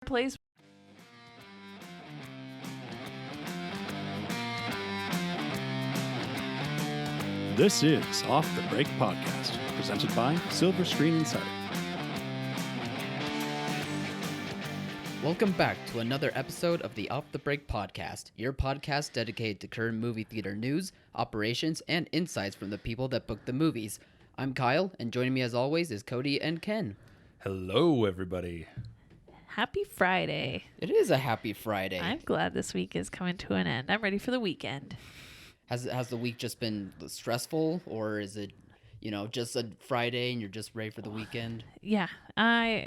Plays. This is Off the Break Podcast, presented by Silver Screen Insider. Welcome back to another episode of the Off the Break Podcast, your podcast dedicated to current movie theater news, operations, and insights from the people that book the movies. I'm Kyle, and joining me as always is Cody and Ken. Hello, everybody. Happy Friday. It is a happy Friday. I'm glad this week is coming to an end. I'm ready for the weekend. Has the week just been stressful, or is it, just a Friday and you're just ready for the weekend? Yeah, I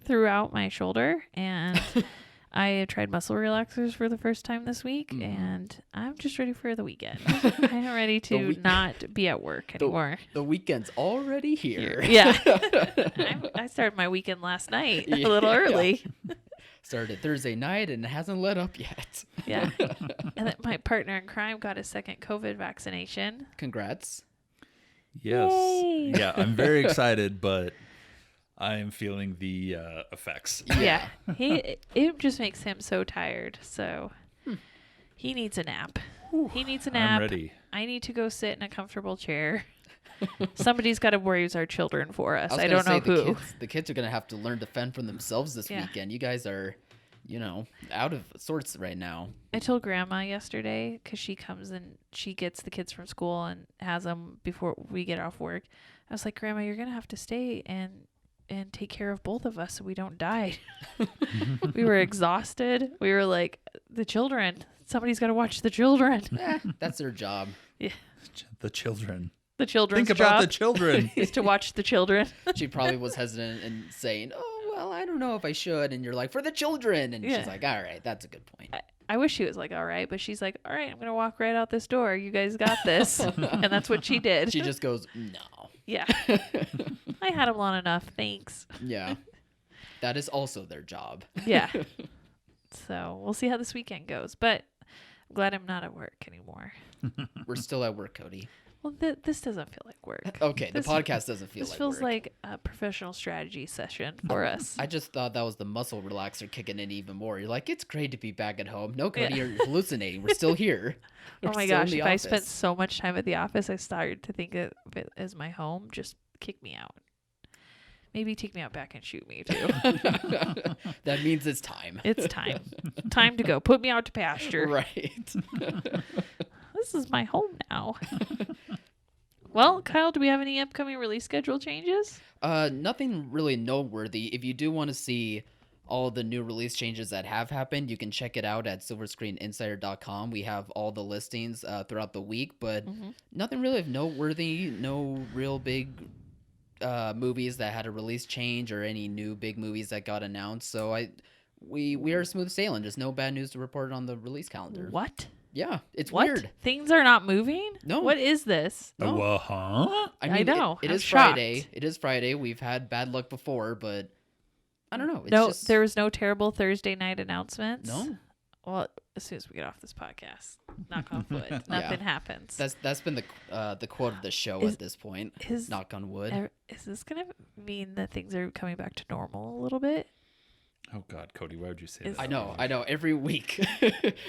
threw out my shoulder and I tried muscle relaxers for the first time this week, and I'm just ready for the weekend. I'm ready to not be at work anymore. The weekend's already here. Yeah. I started my weekend last night a little early. Started Thursday night and it hasn't let up yet. Yeah. And then my partner in crime got a second COVID vaccination. Congrats. Yes. Yay. Yeah, I'm very excited, but I am feeling the effects. Yeah. It just makes him so tired. So he needs a nap. He needs a nap. I'm ready. I need to go sit in a comfortable chair. Somebody's got to raise our children for us. I don't know who. The kids are going to have to learn to fend for themselves this weekend. You guys are, out of sorts right now. I told Grandma yesterday, because she comes and she gets the kids from school and has them before we get off work. I was like, Grandma, you're going to have to stay and take care of both of us so we don't die. We were exhausted. We were like, the children. Somebody's got to watch the children. That's their job. Yeah. The children. The children's Think about job the children. is to watch the children. She probably was hesitant in saying, oh, well, I don't know if I should. And you're like, for the children. And she's like, all right, that's a good point. I wish she was like, all right. But she's like, all right, I'm going to walk right out this door. You guys got this. And that's what she did. She just goes, no. Yeah. I had him long enough. Thanks. Yeah. That is also their job. Yeah. So we'll see how this weekend goes. But I'm glad I'm not at work anymore. We're still at work, Cody. Well, this doesn't feel like work. Okay, the podcast doesn't feel like work. This feels like a professional strategy session for us. I just thought that was the muscle relaxer kicking in even more. You're like, it's great to be back at home. No, Cody, you're hallucinating. We're still here. Oh my gosh, if I spent so much time at the office, I started to think of it as my home. Just kick me out. Maybe take me out back and shoot me too. That means it's time. It's time. Time to go. Put me out to pasture. Right. This is my home now. Well, Kyle, do we have any upcoming release schedule changes? Nothing really noteworthy. If you do want to see all the new release changes that have happened, you can check it out at silverscreeninsider.com. We have all the listings throughout the week, but nothing really of noteworthy. No real big movies that had a release change or any new big movies that got announced. So we are smooth sailing. Just no bad news to report on the release calendar. What? Yeah, it's what? weird. Things are not moving? No. What is this? No. Huh? I know. It I'm is shocked. Friday. It is Friday. We've had bad luck before, but I don't know. No, there was no terrible Thursday night announcements. No. Well, as soon as we get off this podcast, knock on wood, nothing happens. That's been the quote of the show at this point. Knock on wood. Is this gonna mean that things are coming back to normal a little bit? Oh God, Cody, why would you say that? I know. Every week,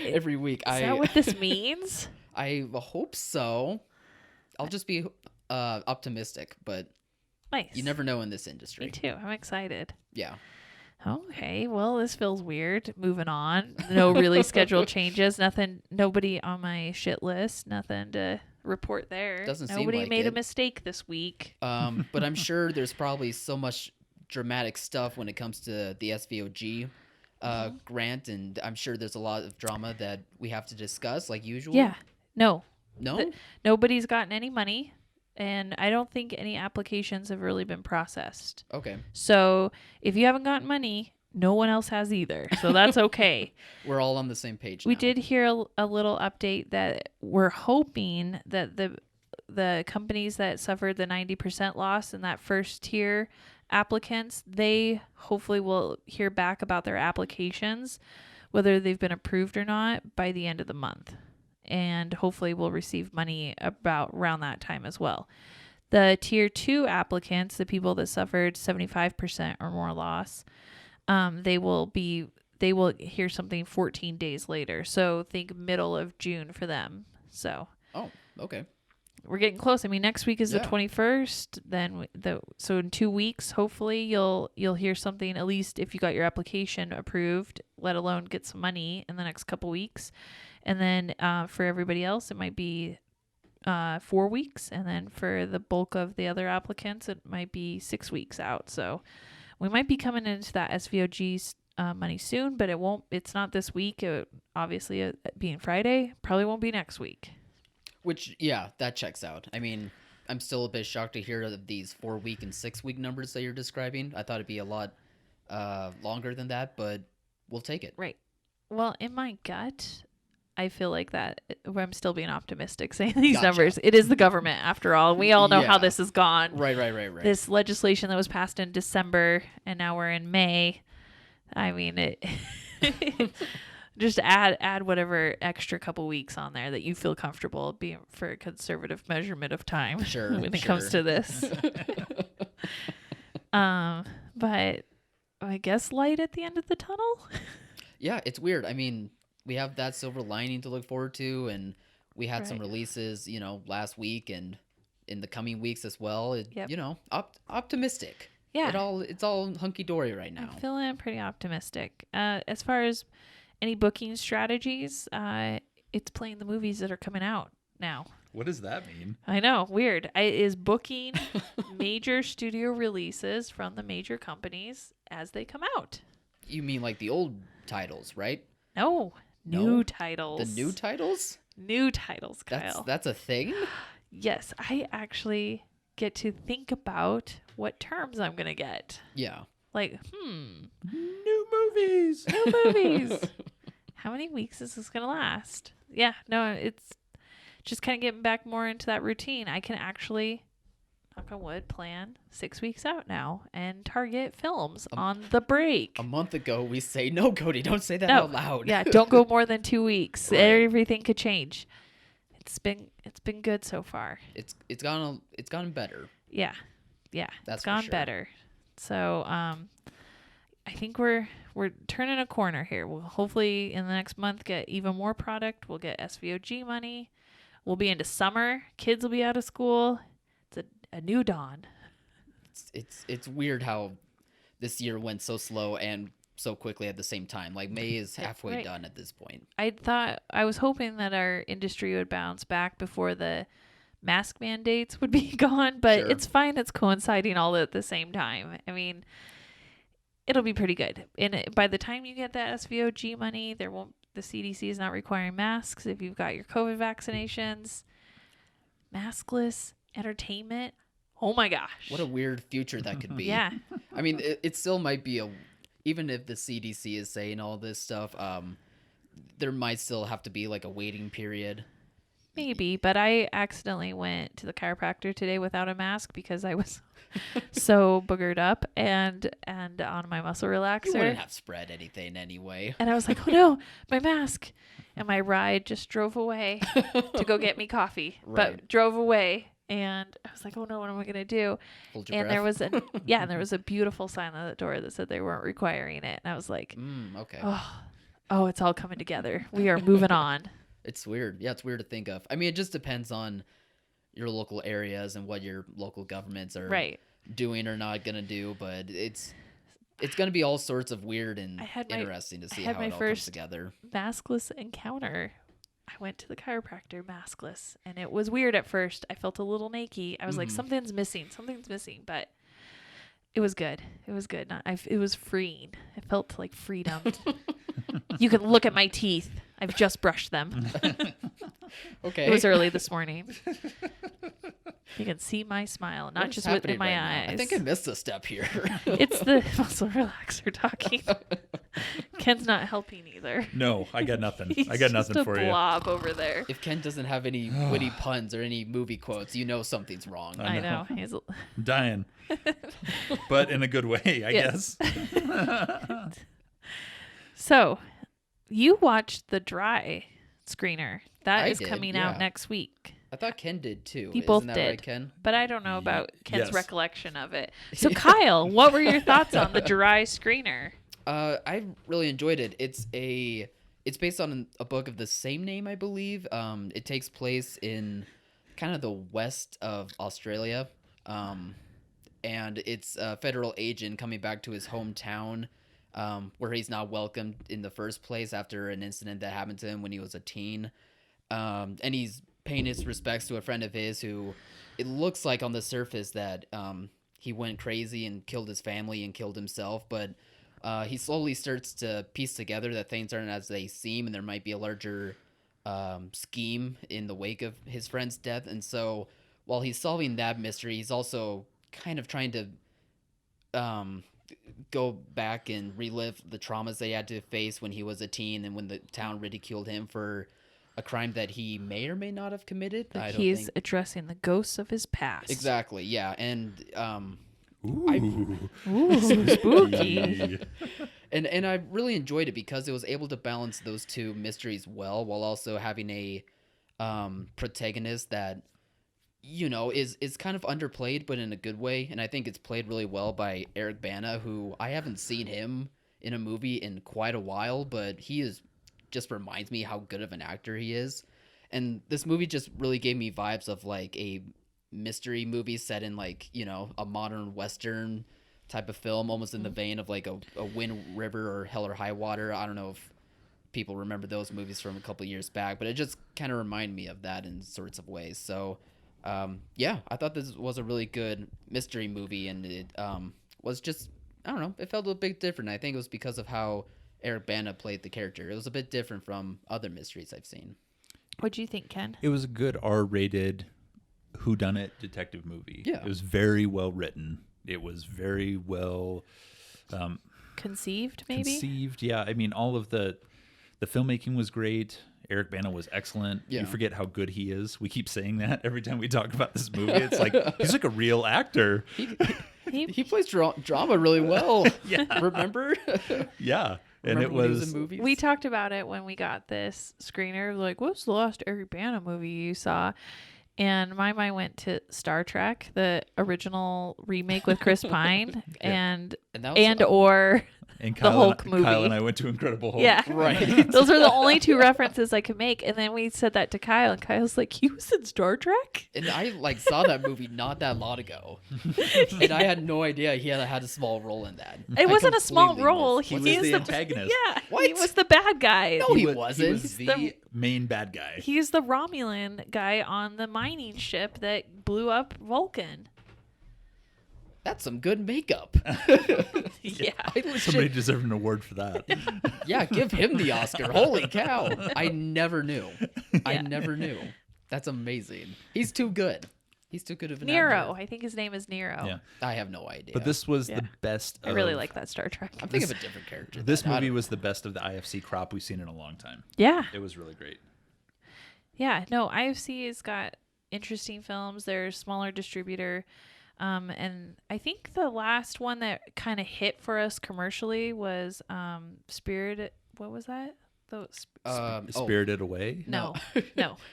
every week. Is that what this means? I hope so. I'll just be optimistic, but nice. You never know in this industry. Me too. I'm excited. Yeah. Okay. Well, this feels weird. Moving on. No really scheduled changes. Nothing. Nobody on my shit list. Nothing to report there. Doesn't seem Nobody like made it. a mistake this week. But I'm sure there's probably so much dramatic stuff when it comes to the SVOG grant, and I'm sure there's a lot of drama that we have to discuss like usual. Yeah. No. Nobody's gotten any money, and I don't think any applications have really been processed. Okay. So if you haven't gotten money, no one else has either. So that's okay. We're all on the same page now. We did hear a little update that we're hoping that the companies that suffered the 90% loss in that first tier applicants, they hopefully will hear back about their applications, whether they've been approved or not, by the end of the month. And hopefully we'll receive money around that time as well. The tier 2 applicants, the people that suffered 75% or more loss, they will hear something 14 days later. So think middle of June for them. So Oh, okay. we're getting close. I mean, next week is the Yeah. 21st. Then so in 2 weeks, hopefully you'll hear something, at least if you got your application approved, let alone get some money in the next couple weeks. And then for everybody else, it might be 4 weeks. And then for the bulk of the other applicants, it might be 6 weeks out. So we might be coming into that SVOG money soon, but it's not this week. Obviously, being Friday, probably won't be next week. Which, yeah, that checks out. I mean, I'm still a bit shocked to hear of these 4-week and 6-week numbers that you're describing. I thought it'd be a lot longer than that, but we'll take it. Right. Well, in my gut, I feel like that I'm still being optimistic saying these Gotcha. numbers. It is the government after all. We all know how Yeah. this has gone. Right. This legislation that was passed in December and now we're in May. I mean, it just add whatever extra couple weeks on there that you feel comfortable being for a conservative measurement of time. Sure. When it comes to this. But I guess light at the end of the tunnel. Yeah, it's weird. I mean, we have that silver lining to look forward to, and we had some Right. releases, last week and in the coming weeks as well. Yep. Optimistic. Yeah. It's all hunky dory right now. I'm feeling pretty optimistic. As far as any booking strategies, it's playing the movies that are coming out now. What does that mean? I know, weird. Is booking major studio releases from the major companies as they come out. You mean like the old titles, right? No, No? new titles. The new titles? New titles, Kyle. That's a thing? Yes, I actually get to think about what terms I'm going to get. Yeah. Like, New movies. new movies. How many weeks is this going to last? Yeah, no, it's just kind of getting back more into that routine. I can actually, knock on wood, plan 6 weeks out now and target films on the break. A month ago, we say, no, Cody, don't say that No. out loud. Yeah, don't go more than 2 weeks. Right. Everything could change. It's been good so far. It's gotten better. Yeah. That's It's for gone sure. better. So, I think we're turning a corner here. We'll hopefully in the next month get even more product. We'll get SVOG money. We'll be into summer. Kids will be out of school. It's a new dawn. It's weird how this year went so slow and so quickly at the same time. Like May is halfway Right. done at this point. I was hoping that our industry would bounce back before the mask mandates would be gone, but Sure. it's fine. It's coinciding all at the same time. I mean, it'll be pretty good. And by the time you get that SVOG money, the CDC is not requiring masks if you've got your COVID vaccinations. Maskless entertainment. Oh my gosh. What a weird future that could be. Yeah. I mean, it still might be even if the CDC is saying all this stuff, there might still have to be like a waiting period. Maybe, but I accidentally went to the chiropractor today without a mask because I was so boogered up and on my muscle You relaxer. wouldn't have spread anything anyway. And I was like, oh no, my mask. And my ride just drove away to go get me coffee, Right. but drove away. And I was like, oh no, what am I going to do? Hold your And breath. there was a beautiful sign on the door that said they weren't requiring it. And I was like, Okay. oh, it's all coming together. We are moving on. It's weird. Yeah, it's weird to think of. I mean, it just depends on your local areas and what your local governments are Right. doing or not going to do, but it's going to be all sorts of weird and I had interesting to see had how my it all first- comes together. Maskless encounter. I went to the chiropractor maskless, and it was weird at first. I felt a little naked. I was like, something's missing, but it was good. It was good. It was freeing. It felt like freedom. You can look at my teeth. I've just brushed them. Okay. It was early this morning. You can see my smile, not What is just happening within my right now? eyes. I think I missed a step here. It's the muscle relaxer talking. Ken's not helping either. No, I got nothing. He's I got nothing just for a you. blob over there. If Ken doesn't have any witty puns or any movie quotes, you know something's wrong. I know. He's I'm dying, but in a good way, I Yes. Oh, guess. So, you watched the Dry screener. That I is did, coming yeah. out next week. I thought Ken did too. We Isn't both that did. right, Ken? But I don't know about Ken's Yes. recollection of it. So, Kyle, what were your thoughts on the Dry screener? I really enjoyed it. It's based on a book of the same name, I believe. It takes place in kind of the west of Australia. And it's a federal agent coming back to his hometown, where he's not welcomed in the first place after an incident that happened to him when he was a teen. And he's paying his respects to a friend of his who it looks like on the surface that he went crazy and killed his family and killed himself, but he slowly starts to piece together that things aren't as they seem, and there might be a larger scheme in the wake of his friend's death. And so while he's solving that mystery, he's also kind of trying to go back and relive the traumas they had to face when he was a teen and when the town ridiculed him for a crime that he may or may not have committed. He's addressing the ghosts of his past. Exactly, yeah. And Ooh. Ooh, spooky. And I really enjoyed it because it was able to balance those two mysteries well, while also having a protagonist that, you know, is kind of underplayed, but in a good way. And I think it's played really well by Eric Bana, who I haven't seen him in a movie in quite a while, but just reminds me how good of an actor he is. And this movie just really gave me vibes of like a mystery movie set in like, you know, a modern Western type of film, almost in the vein of like a Wind River or Hell or High Water. I don't know if people remember those movies from a couple years back, but it just kind of reminded me of that in sorts of ways. So yeah, I thought this was a really good mystery movie, and it was just, I don't know, it felt a bit different. I think it was because of how Eric Bana played the character. It was a bit different from other mysteries I've seen. What do you think, Ken? It was a good R-rated whodunit detective movie. Yeah. It was very well written. It was very well Conceived, maybe? conceived. Yeah, I mean, all of the filmmaking was great. Eric Bana was excellent. Yeah. You forget how good he is. We keep saying that every time we talk about this movie. It's like he's like a real actor. He plays drama really well. Yeah. Remember? Yeah. And Remember it when he was in movies? We talked about it when we got this screener. Like, what's the last Eric Bana movie you saw? And my mind went to Star Trek, the original remake with Chris Pine, and that was, or and the Kyle Hulk and, movie. Kyle and I went to Incredible Hulk. Yeah. Right. Those are the only two references I could make. And then we said that to Kyle, and Kyle's like, "You said Star Trek?" And I like saw that movie not that long ago, and I had no idea he had a small role in that. It wasn't a small completely role. missed- He was is the antagonist. Yeah, What? he was the bad guy. No, he was wasn't. He was the main bad guy. He's the Romulan guy on the mining ship that blew up Vulcan. That's some good makeup. Yeah. I legit- Somebody deserved an award for that. yeah, give him the Oscar. Holy cow. I never knew. I Yeah. never knew. That's amazing. He's too good. He's too good of an Nero. actor. I think his name is Nero. Yeah. I have no idea. But this was Yeah. the best. I really like that Star Trek. I'm thinking of a different character. This then. I movie don't- was the best of the IFC crop we've seen in a long time. Yeah. It was really great. Yeah. No, IFC has got interesting films. They're a smaller distributor. And I think the last one that kind of hit for us commercially was Spirit. What was that? Spirited Away. No.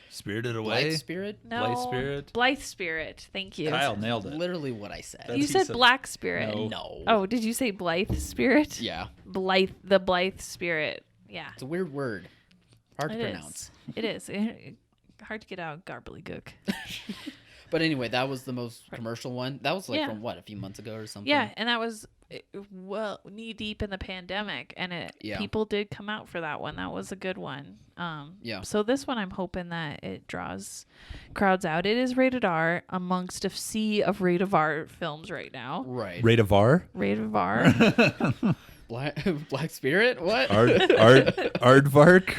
Spirited Away. Blithe Spirit? No. Blithe Spirit. Blythe Spirit. Thank you. Kyle nailed it. Literally what I said. That's- You he said said- Black Spirit. No. No. Oh, did you say Blythe Spirit? Yeah. The Blythe Spirit. Yeah. It's a weird word. Hard to It is. pronounce. It is. Hard to get out gobbledygook. But anyway, that was the most commercial one. That was like Yeah. from what, a few months ago or something? Yeah, and that was knee deep in the pandemic, and people did come out for that one. That was a good one. Yeah. So this one, I'm hoping that it draws crowds out. It is rated R amongst a sea of rated R films right now. Right. Rate of R. Rated R. Black Spirit? What? Aardvark.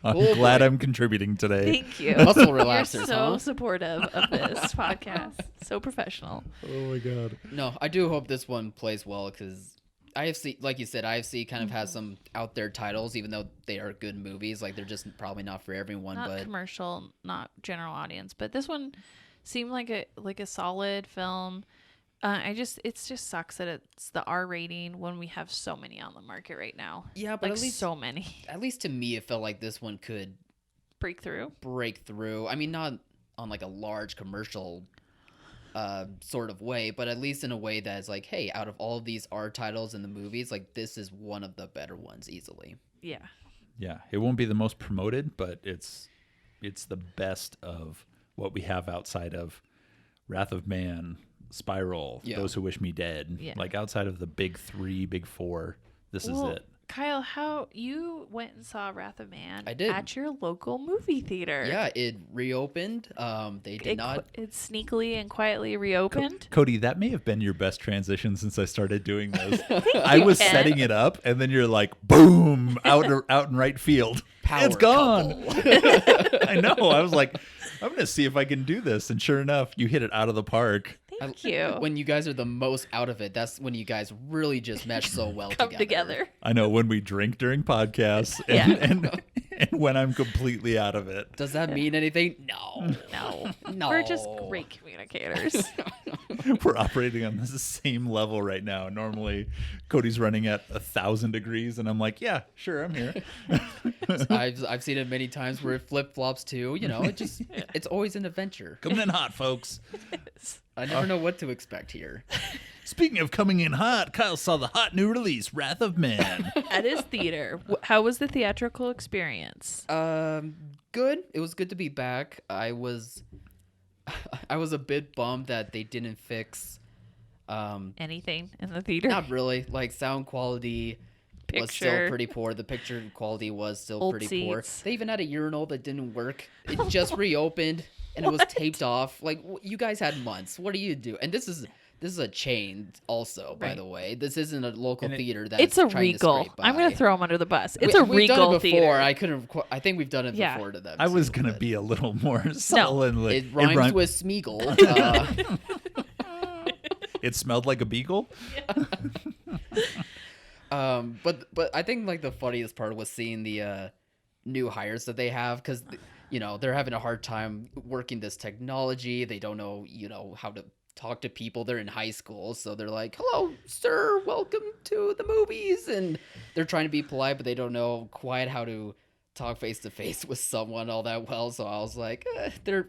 I'm Oh, glad boy. I'm contributing today. Thank you. Muscle You're relaxers, so huh? supportive of this podcast. So professional. Oh my god. No, I do hope this one plays well because IFC, like you said, IFC kind of has Mm-hmm. some out there titles, even though they are good movies. Like they're just probably not for everyone, Not but commercial, not general audience, but this one seemed like a solid film. It just sucks that it's the R rating when we have so many on the market right now. yeah, but Like at least so many at least to me, it felt like this one could breakthrough. break through. I mean, not on like a large commercial sort of way, but at least in a way that is like, hey, out of all of these R titles in the movies, like this is one of the better ones easily. Yeah. Yeah, it won't be the most promoted, but it's the best of what we have outside of Wrath of Man, Spiral, Yeah. Those Who Wish Me Dead. Yeah. Like outside of the big three, big four, this is it. Kyle, how you went and saw Wrath of Man I did. at your local movie theater? Yeah, it reopened. They did not. It sneakily and quietly reopened. Cody, that may have been your best transition since I started doing this. I was Ken. setting it up, and then you're like, boom, out in right field. Power It's gone. couple. I know. I was like, I'm going to see if I can do this. And sure enough, you hit it out of the park. Thank you. When you guys are the most out of it, that's when you guys really just mesh so well Come together. I know, when we drink during podcasts and when I'm completely out of it. Does that mean anything? No. No. No. We're just great communicators. We're operating on the same level right now. Normally, Cody's running at 1,000 degrees, and I'm like, yeah, sure, I'm here. I've seen it many times where it flip flops too. You know, it's always an adventure. Coming in hot, folks. I never know what to expect here. Speaking of coming in hot, Kyle saw the hot new release, Wrath of Man. At his theater. How was the theatrical experience? Good. It was good to be back. I was a bit bummed that they didn't fix Anything in the theater? not really. Like sound quality was still Picture. pretty poor. The picture quality was still Old pretty poor. seats. They even had a urinal that didn't work. It just reopened and it was taped off. Like you guys had months. What do you do? And this is a chain also, by Right. the way. This isn't a local theater that's It's a trying Regal. to scrape by. I'm going to throw him under the bus. It's a We've done Regal it before. theater. I think we've done it Yeah. before to them. I was too, going to but be a little more subtle and like, It rhymes with Smeagol. it smelled like a beagle. But I think like the funniest part was seeing the new hires that they have because they're having a hard time working this technology. They don't know how to talk to people. They're in high school, so they're like, "Hello, sir, welcome to the movies," and they're trying to be polite, but they don't know quite how to talk face to face with someone all that well. So I was like, they're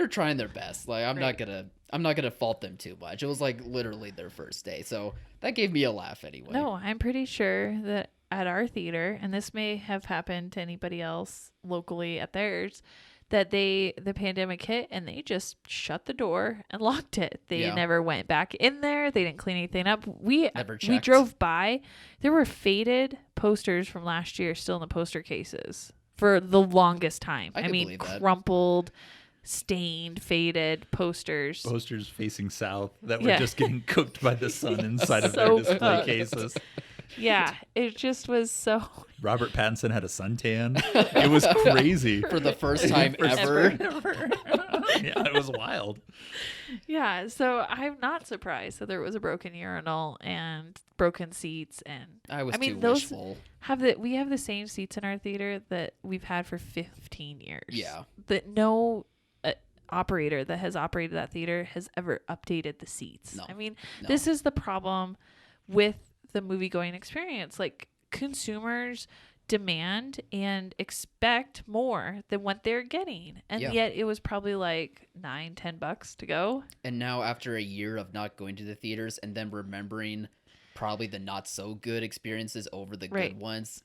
trying their best. Like I'm not gonna fault them too much. It was like literally their first day, so that gave me a laugh anyway. No, I'm pretty sure that at our theater, and this may have happened to anybody else locally at theirs, that the pandemic hit and they just shut the door and locked it. They Yeah. never went back in there. They didn't clean anything up. We checked. drove by. There were faded posters from last year still in the poster cases for the longest time. I I can mean, believe that. crumpled, stained, faded posters. Posters facing south that were Yeah. just getting cooked by the sun inside of So their display cooked. cases. Yeah, it just was so Robert Pattinson had a suntan. It was crazy. For the first time First ever. Yeah, it was wild. Yeah, so I'm not surprised that there was a broken urinal and broken seats, and I was too those wishful. we have the same seats in our theater that we've had for 15 years. Yeah. That no operator that has operated that theater has ever updated the seats. No. I mean, No. this is the problem with the movie going experience. Like consumers demand and expect more than what they're getting, and Yeah. yet it was probably like $9-10 to go. And now after a year of not going to the theaters and then remembering probably the not so good experiences over the Right. good ones,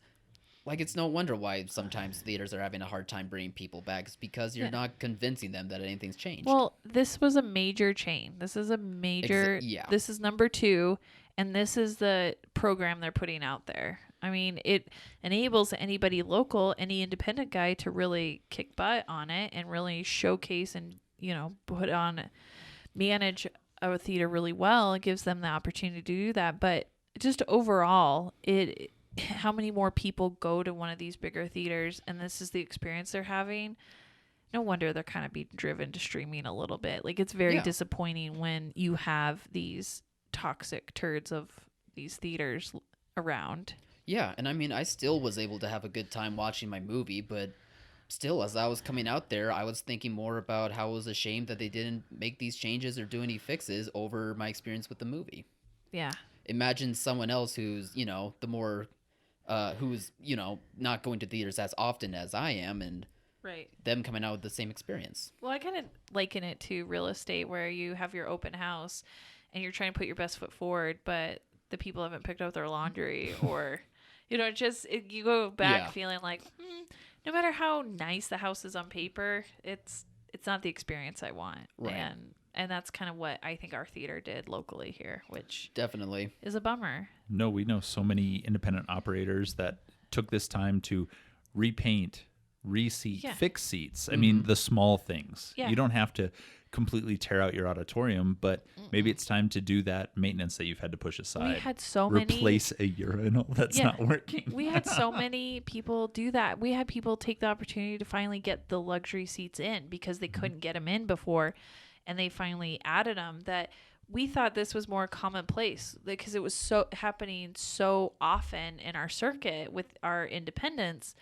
like it's no wonder why sometimes theaters are having a hard time bringing people back. It's because you're Yeah. not convincing them that anything's changed. Well, this was a major chain. This is a major. yeah. This is number 2, and this is the program they're putting out there. I mean, it enables anybody local, any independent guy to really kick butt on it and really showcase and, manage a theater really well. It gives them the opportunity to do that. But just overall, how many more people go to one of these bigger theaters and this is the experience they're having? No wonder they're kind of being driven to streaming a little bit. Like, it's very Yeah. disappointing when you have these toxic turds of these theaters around. Yeah, and I mean, I still was able to have a good time watching my movie, but still, as I was coming out there, I was thinking more about how it was a shame that they didn't make these changes or do any fixes over my experience with the movie. Yeah. Imagine someone else who's, the more, who's, not going to theaters as often as I am, and Right. them coming out with the same experience. Well, I kind of liken it to real estate where you have your open house and you're trying to put your best foot forward, but the people haven't picked up their laundry or, you go back Yeah. feeling like, no matter how nice the house is on paper, it's not the experience I want. Right. And that's kind of what I think our theater did locally here, which Definitely. is a bummer. No, we know so many independent operators that took this time to repaint, reseat, Yeah. fix seats. I mean, the small things. Yeah. You don't have to completely tear out your auditorium, but maybe it's time to do that maintenance that you've had to push aside. We had so many. Replace a urinal that's Yeah. not working. We had so many people do that. We had people take the opportunity to finally get the luxury seats in because they couldn't get them in before, and they finally added them. That we thought this was more commonplace because it was so happening so often in our circuit with our independents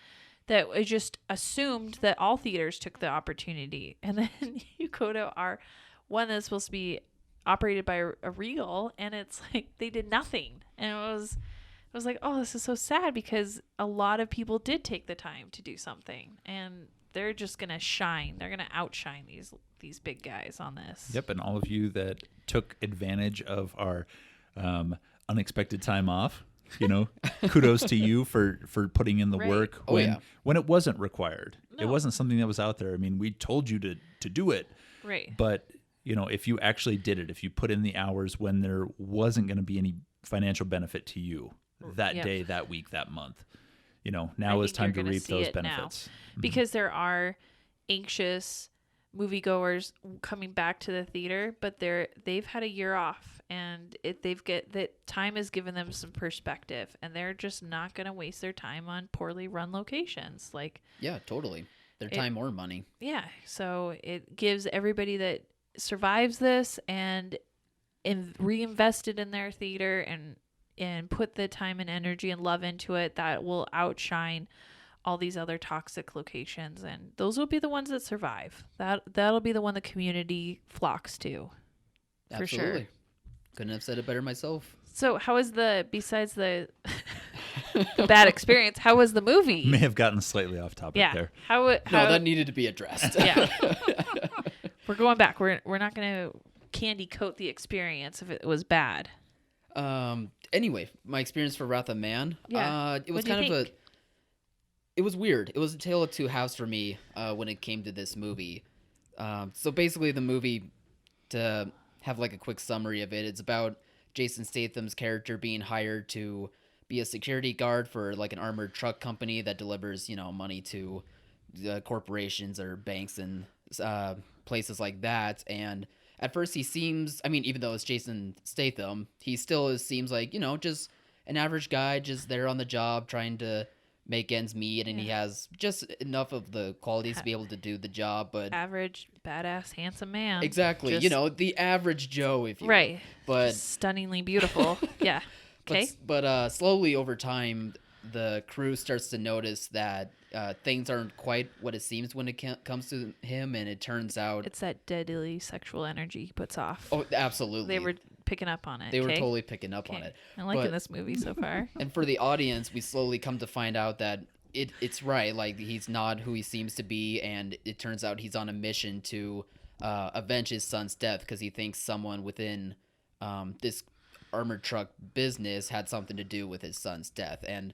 that I just assumed that all theaters took the opportunity. And then you go to our one that's supposed to be operated by a Regal, and it's like they did nothing, and I was like, oh, this is so sad because a lot of people did take the time to do something, and they're just gonna shine. They're gonna outshine these big guys on this. Yep, and all of you that took advantage of our unexpected time off, kudos to you for putting in the Right. work Oh, yeah. when it wasn't required. It No. wasn't something that was out there. I mean, we told you to do it, Right. but if you actually did it, if you put in the hours when there wasn't going to be any financial benefit to you that Yep. day, that week, that month, I now is think time you're to gonna reap see those it now. benefits. Because there are anxious moviegoers coming back to the theater, but they've had a year off, and that time has given them some perspective, and they're just not going to waste their time on poorly run locations. Like, Yeah, totally. Their time or money. yeah, so it gives everybody that survives this and reinvested in their theater and put the time and energy and love into it, that will outshine all these other toxic locations, and those will be the ones that survive. That'll be the one the community flocks to, for Absolutely. sure. Couldn't have said it better myself. So how was besides the bad experience, how was the movie? May have gotten slightly off topic Yeah. there. How No, that needed to be addressed. yeah. We're going back. We're not going to candy coat the experience if it was bad. Anyway, my experience for Wrath of Man. Yeah. It was What'd you kind of think? it was weird. It was a tale of two halves for me when it came to this movie. So basically the movie, to have like a quick summary of it, it's about Jason Statham's character being hired to be a security guard for like an armored truck company that delivers, money to corporations or banks and places like that. And at first he seems, even though it's Jason Statham, he still seems like, just an average guy just there on the job trying to make ends meet, and he has just enough of the qualities to be able to do the job. But Average, badass, handsome man. exactly, Just- the average Joe, if you will. Right. But Just stunningly beautiful. Yeah. Okay. But slowly over time, the crew starts to notice that things aren't quite what it seems when it comes to him, and it turns out It's that deadly sexual energy he puts off. oh, absolutely, They were picking up on it. they were okay? totally picking up on Okay. it. I'm liking But- this movie so far. And for the audience, we slowly come to find out that it's right. Like, he's not who he seems to be, and it turns out he's on a mission to avenge his son's death because he thinks someone within this armored truck business had something to do with his son's death. And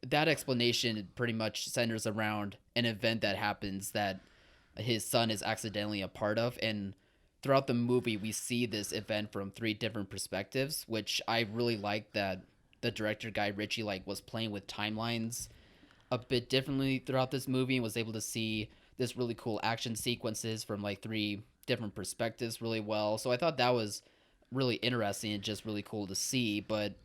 that explanation pretty much centers around an event that happens that his son is accidentally a part of. And throughout the movie, we see this event from 3 different perspectives, which I really like that the director, Guy Ritchie, was playing with timelines a bit differently throughout this movie, and was able to see this really cool action sequences from 3 different perspectives really well. So I thought that was really interesting and just really cool to see. But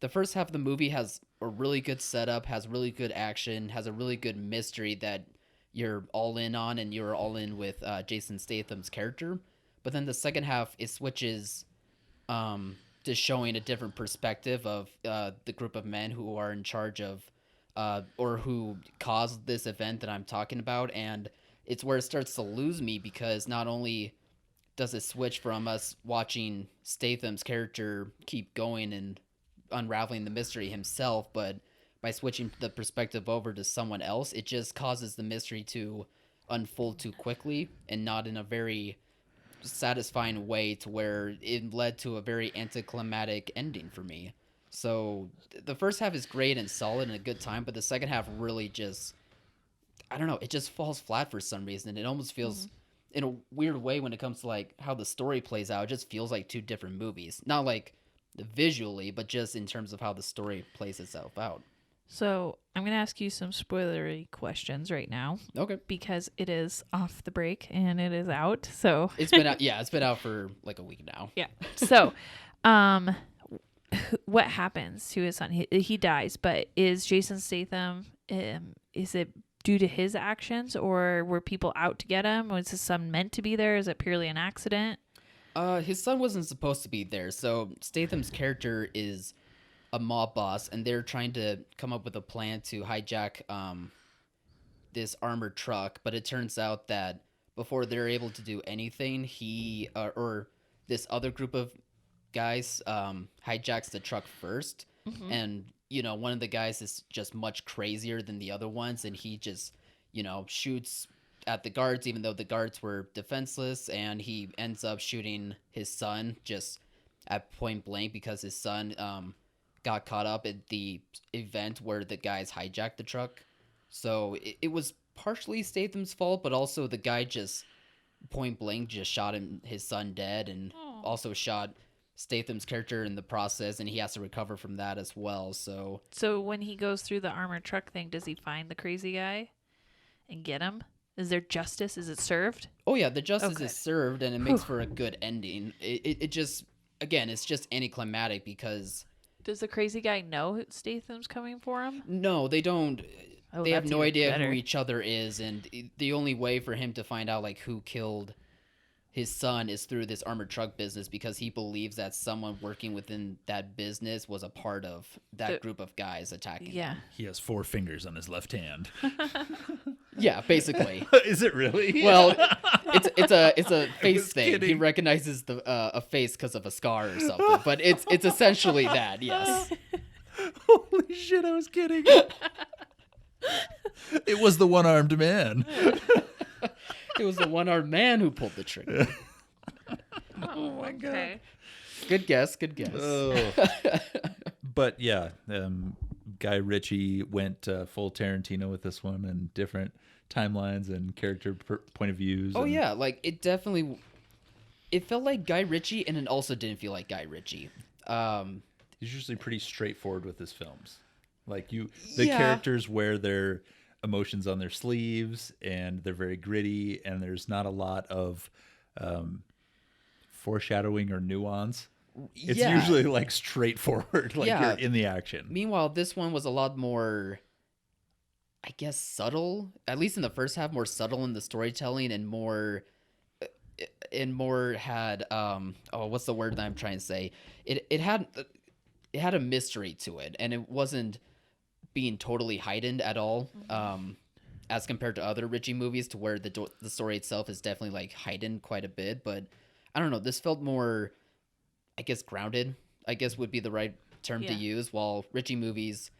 the first half of the movie has a really good setup, has really good action, has a really good mystery that you're all in on, and you're all in with Jason Statham's character. But then the second half, it switches to showing a different perspective of the group of men who are in charge of or who caused this event that I'm talking about. And it's where it starts to lose me, because not only does it switch from us watching Statham's character keep going and unraveling the mystery himself, but by switching the perspective over to someone else, it just causes the mystery to unfold too quickly and not in a very satisfying way to where it led to a very anticlimactic ending for me. So the first half is great and solid and a good time, but the second half really just, I don't know, it just falls flat for some reason. It almost feels in a weird way when it comes to like how the story plays out. It just feels like two different movies. Not like visually, but just in terms of how the story plays itself out. So I'm going to ask you some spoilery questions right now. Okay. Because it is off the break and it is out. So It's been out. Yeah, it's been out for like a week now. yeah. So, what happens to his son? He dies, but is Jason Statham, is it due to his actions or were people out to get him? Was his son meant to be there? Is it purely an accident? His son wasn't supposed to be there. So Statham's character is a mob boss, and they're trying to come up with a plan to hijack this armored truck. But it turns out that before they're able to do anything, he or this other group of guys hijacks the truck first. And one of the guys is just much crazier than the other ones, and he just shoots at the guards even though the guards were defenseless, and he ends up shooting his son just at point blank because his son got caught up at the event where the guys hijacked the truck. So it was partially Statham's fault, but also the guy just point blank just shot his son dead, and also shot Statham's character in the process, and he has to recover from that as well. So when he goes through the armored truck thing, does he find the crazy guy and get him? Is there justice? Is it served? Oh yeah, the justice is served, and it makes for a good ending. It just, again, it's just anticlimactic because... Does the crazy guy know Statham's coming for him? No, they don't. They have no idea better. who each other is, and the only way for him to find out like who killed his son is through this armored truck business, because he believes that someone working within that business was a part of that group of guys attacking him. He has 4 fingers on his left hand. Yeah, basically. Is it really? Well, it's a face thing. kidding. He recognizes a face because of a scar or something, but it's essentially that. Yes. Holy shit, I was kidding. It was the one-armed man. It was the one-armed man who pulled the trigger. Oh my god. Good guess. Good guess. Oh. But yeah, Guy Ritchie went full Tarantino with this one, and different timelines and character point of views. Oh yeah, like it felt like Guy Ritchie, and it also didn't feel like Guy Ritchie. He's usually pretty straightforward with his films. Like the characters wear their emotions on their sleeves, and they're very gritty, and there's not a lot of foreshadowing or nuance. It's usually like straightforward, like you're in the action. Meanwhile, this one was a lot more, I guess, subtle. At least in the first half, more subtle in the storytelling, and more had what's the word that I'm trying to say? It had a mystery to it, and it wasn't being totally heightened at all, as compared to other Ritchie movies, to where the story itself is definitely like heightened quite a bit. But I don't know, this felt more, I guess, grounded, I guess would be the right term to use, while Ritchie movies,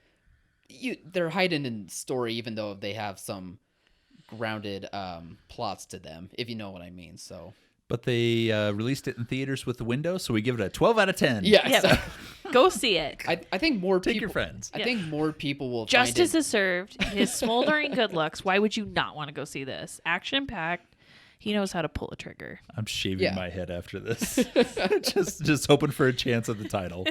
they're heightened in story, even though they have some grounded plots to them, if you know what I mean. So, but they released it in theaters with the window, so we give it a 12 out of 10. yeah. So, Go see it. I think more Take people, your friends. I think more people will Justice find it. is served. His smoldering good looks. Why would you not want to go see this? Action packed. He knows how to pull a trigger. I'm shaving my head after this. just hoping for a chance at the title.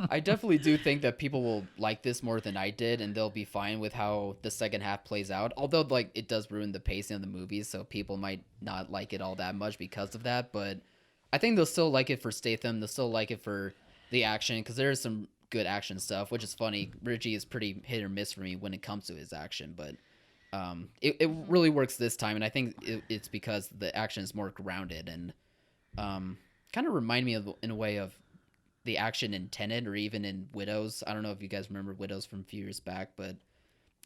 I definitely do think that people will like this more than I did, and they'll be fine with how the second half plays out. Although, like, it does ruin the pacing of the movies, so people might not like it all that much because of that. But I think they'll still like it for Statham. They'll still like it for the action, because there is some good action stuff, which is funny. Ritchie is pretty hit or miss for me when it comes to his action, but it really works this time, and I think it's because the action is more grounded, and kind of remind me of, in a way, of the action in Tenet, or even in Widows. I don't know if you guys remember Widows from a few years back, but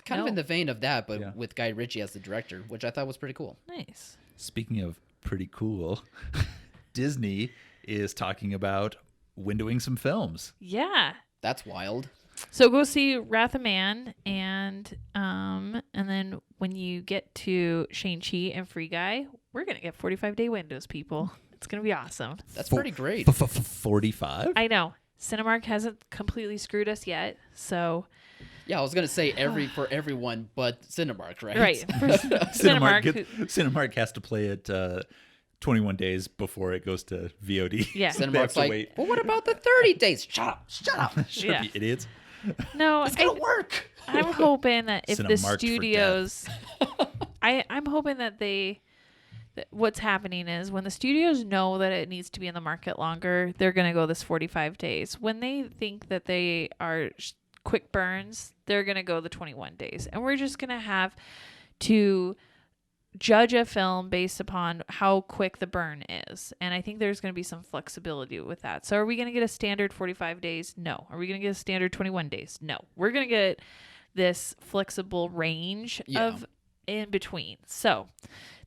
kind of in the vein of that, but with Guy Ritchie as the director, which I thought was pretty cool. Nice. Speaking of pretty cool, Disney is talking about windowing some films. Yeah. That's wild. So go see Wrath of Man, and then when you get to Shang-Chi and Free Guy, we're gonna get 45-day windows, people. It's gonna be awesome. That's pretty great. 45? I know Cinemark hasn't completely screwed us yet, so Yeah, I was gonna say for everyone but Cinemark, right? right. For Cinemark has to play it 21 days before it goes to VOD. Yeah. They have Cinemark's to like, wait. well, what about the 30 days? Shut up. Shut Yeah. up, you idiots. No, It's gonna work. I'm hoping that if the Cinemarked for studios, I'm hoping that what's happening is when the studios know that it needs to be in the market longer, they're going to go this 45 days. When they think that they are quick burns, they're going to go the 21 days. And we're just going to have to judge a film based upon how quick the burn is. And I think there's going to be some flexibility with that. So are we going to get a standard 45 days? No. Are we going to get a standard 21 days? No. We're going to get this flexible range of in between. So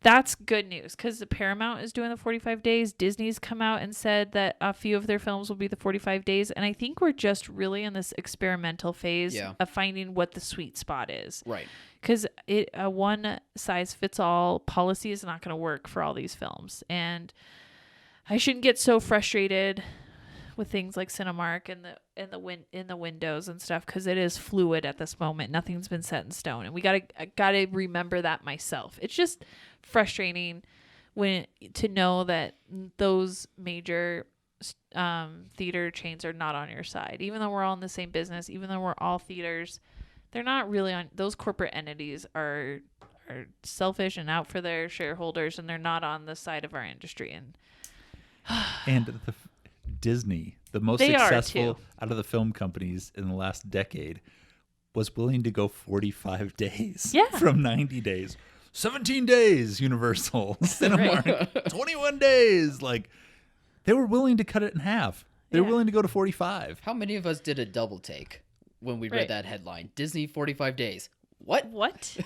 that's good news because the Paramount is doing the 45 days. Disney's come out and said that a few of their films will be the 45 days. And I think we're just really in this experimental phase of finding what the sweet spot is. Right. Because a one-size-fits-all policy is not going to work for all these films. And I shouldn't get so frustrated with things like Cinemark and the windows and stuff because it is fluid at this moment. Nothing's been set in stone, and I gotta remember that myself. It's just frustrating to know that those major theater chains are not on your side, even though we're all in the same business, even though we're all theaters. They're not really on. Those corporate entities are selfish and out for their shareholders, and they're not on the side of our industry. And Disney, the most They are, successful too. out of the film companies in the last decade, was willing to go 45 days Yeah. from 90 days. 17 days, Universal. Cinemark, 21 days. Like, they were willing to cut it in half. They were Yeah. willing to go to 45. How many of us did a double take when we Right. read that headline? Disney 45 days. What? What?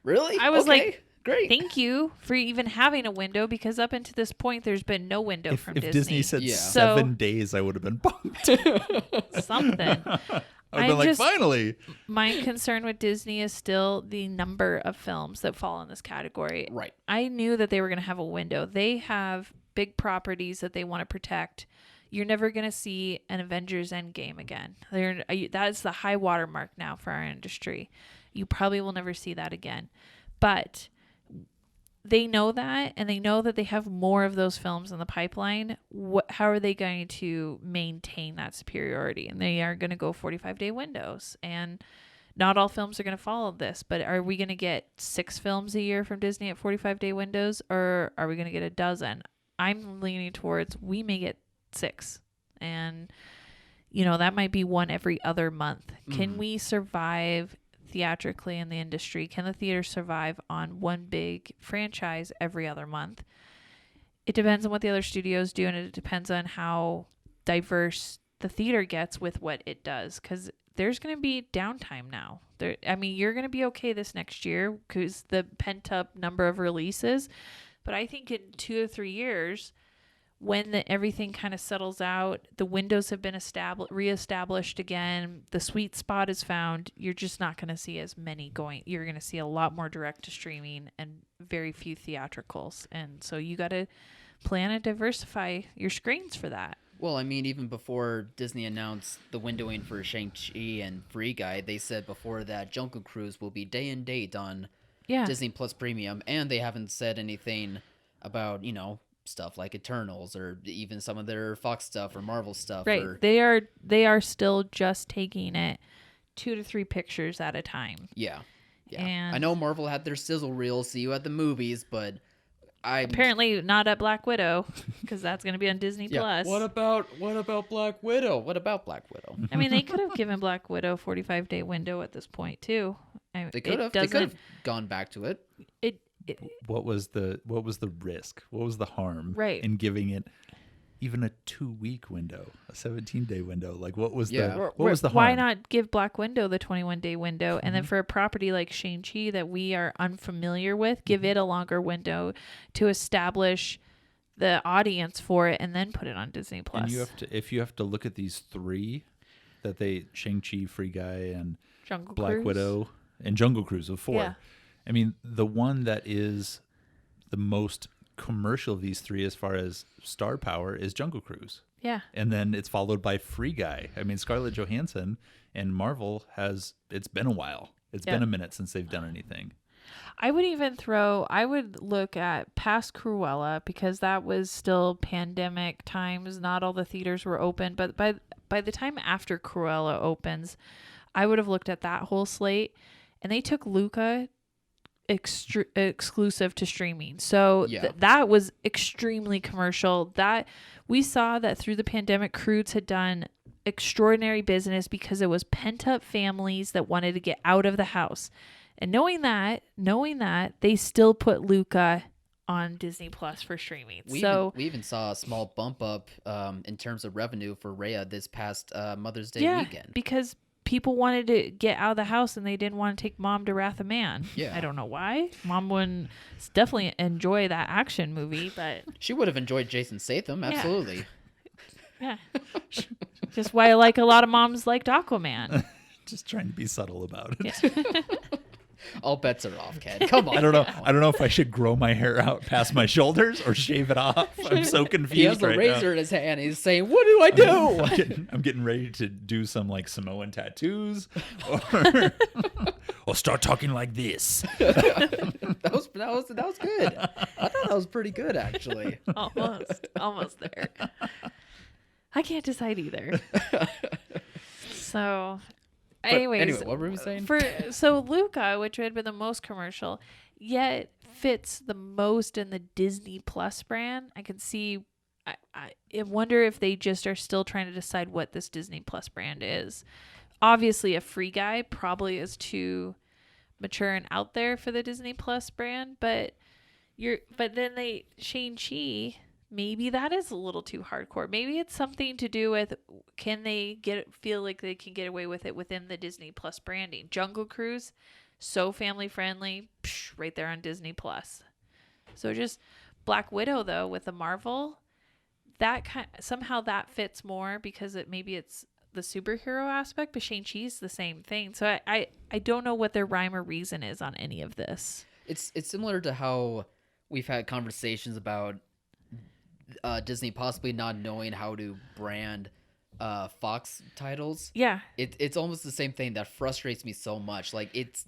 Really? I was Okay, like, great. Thank you for even having a window because up until this point, there's been no window from If Disney said Yeah. 7 days, I would have been pumped. something. I've been like, finally. My concern with Disney is still the number of films that fall in this category. Right. I knew that they were going to have a window. They have big properties that they want to protect. You're never going to see an Avengers Endgame again. That is the high watermark now for our industry. You probably will never see that again. But they know that, and they know that they have more of those films in the pipeline. How are they going to maintain that superiority? And they are going to go 45-day windows. And not all films are going to follow this, but are we going to get 6 films a year from Disney at 45-day windows, or are we going to get a dozen? I'm leaning towards we may get 6. And, that might be one every other month. Can we survive theatrically in the industry? Can the theater survive on one big franchise every other month? It depends on what the other studios do, and it depends on how diverse the theater gets with what it does, because there's going to be downtime now. You're going to be okay this next year because the pent-up number of releases, but I think in 2 or 3 years, when everything kind of settles out, the windows have been reestablished again, the sweet spot is found, you're just not going to see as many going. You're going to see a lot more direct to streaming and very few theatricals. And so you got to plan and diversify your screens for that. Well, even before Disney announced the windowing for Shang-Chi and Free Guy, they said before that Jungle Cruise will be day and date on Disney Plus Premium, and they haven't said anything about, stuff like Eternals or even some of their Fox stuff or Marvel stuff. Right. They are still just taking it 2 to 3 pictures at a time. Yeah. And I know Marvel had their sizzle reel, see you at the movies, but apparently not at Black Widow, because that's going to be on Disney Plus. What about Black Widow? What about Black Widow? They could have given Black Widow 45-day window at this point too. They could have. They could have gone back to it. What was the risk? What was the harm in giving it even a 2-week window, a 17-day window? Like, what was the harm? Why not give Black Widow the 21-day window, and then for a property like Shang-Chi that we are unfamiliar with, give it a longer window to establish the audience for it, and then put it on Disney Plus. And if you have to look at these 3 that they Shang-Chi, Free Guy, and Jungle Black Cruise. Widow and Jungle Cruise of 4. Yeah. I mean, the one that is the most commercial of these 3 as far as star power is Jungle Cruise. Yeah. And then it's followed by Free Guy. I mean, Scarlett Johansson and Marvel it's been a while. It's been a minute since they've done anything. I would look at past Cruella, because that was still pandemic times. Not all the theaters were open, but by the time after Cruella opens, I would have looked at that whole slate, and they took Luca exclusive to streaming. So that was extremely commercial. That we saw that through the pandemic, Croods had done extraordinary business because it was pent up families that wanted to get out of the house. And knowing that, they still put Luca on Disney Plus for streaming. We even saw a small bump up in terms of revenue for Raya this past Mother's Day weekend. Because people wanted to get out of the house and they didn't want to take mom to Wrath of Man. Yeah. I don't know why. Mom wouldn't definitely enjoy that action movie, but she would have enjoyed Jason Statham, absolutely. Yeah. Just why I like a lot of moms liked Aquaman. Just trying to be subtle about it. Yeah. All bets are off, Ken. Come on. I don't know. I don't know if I should grow my hair out past my shoulders or shave it off. I'm so confused. He has a right razor now. in his hand. He's saying, "What do I do?" I'm getting ready to do some like Samoan tattoos, or start talking like this. That was good. I thought that was pretty good, actually. Almost there. I can't decide either. So, anyway, what were we saying? So Luca, which had been the most commercial, yet fits the most in the Disney Plus brand. I can see. I wonder if they just are still trying to decide what this Disney Plus brand is. Obviously, a Free Guy probably is too mature and out there for the Disney Plus brand, but then Shang-Chi. Maybe that is a little too hardcore. Maybe it's something to do with, can they feel like they can get away with it within the Disney Plus branding? Jungle Cruise, so family friendly, right there on Disney Plus. So just Black Widow though with the Marvel, somehow that fits more because maybe it's the superhero aspect, but Shang-Chi's the same thing. So I don't know what their rhyme or reason is on any of this. It's similar to how we've had conversations about Disney possibly not knowing how to brand Fox titles. Yeah. It's almost the same thing that frustrates me so much. Like it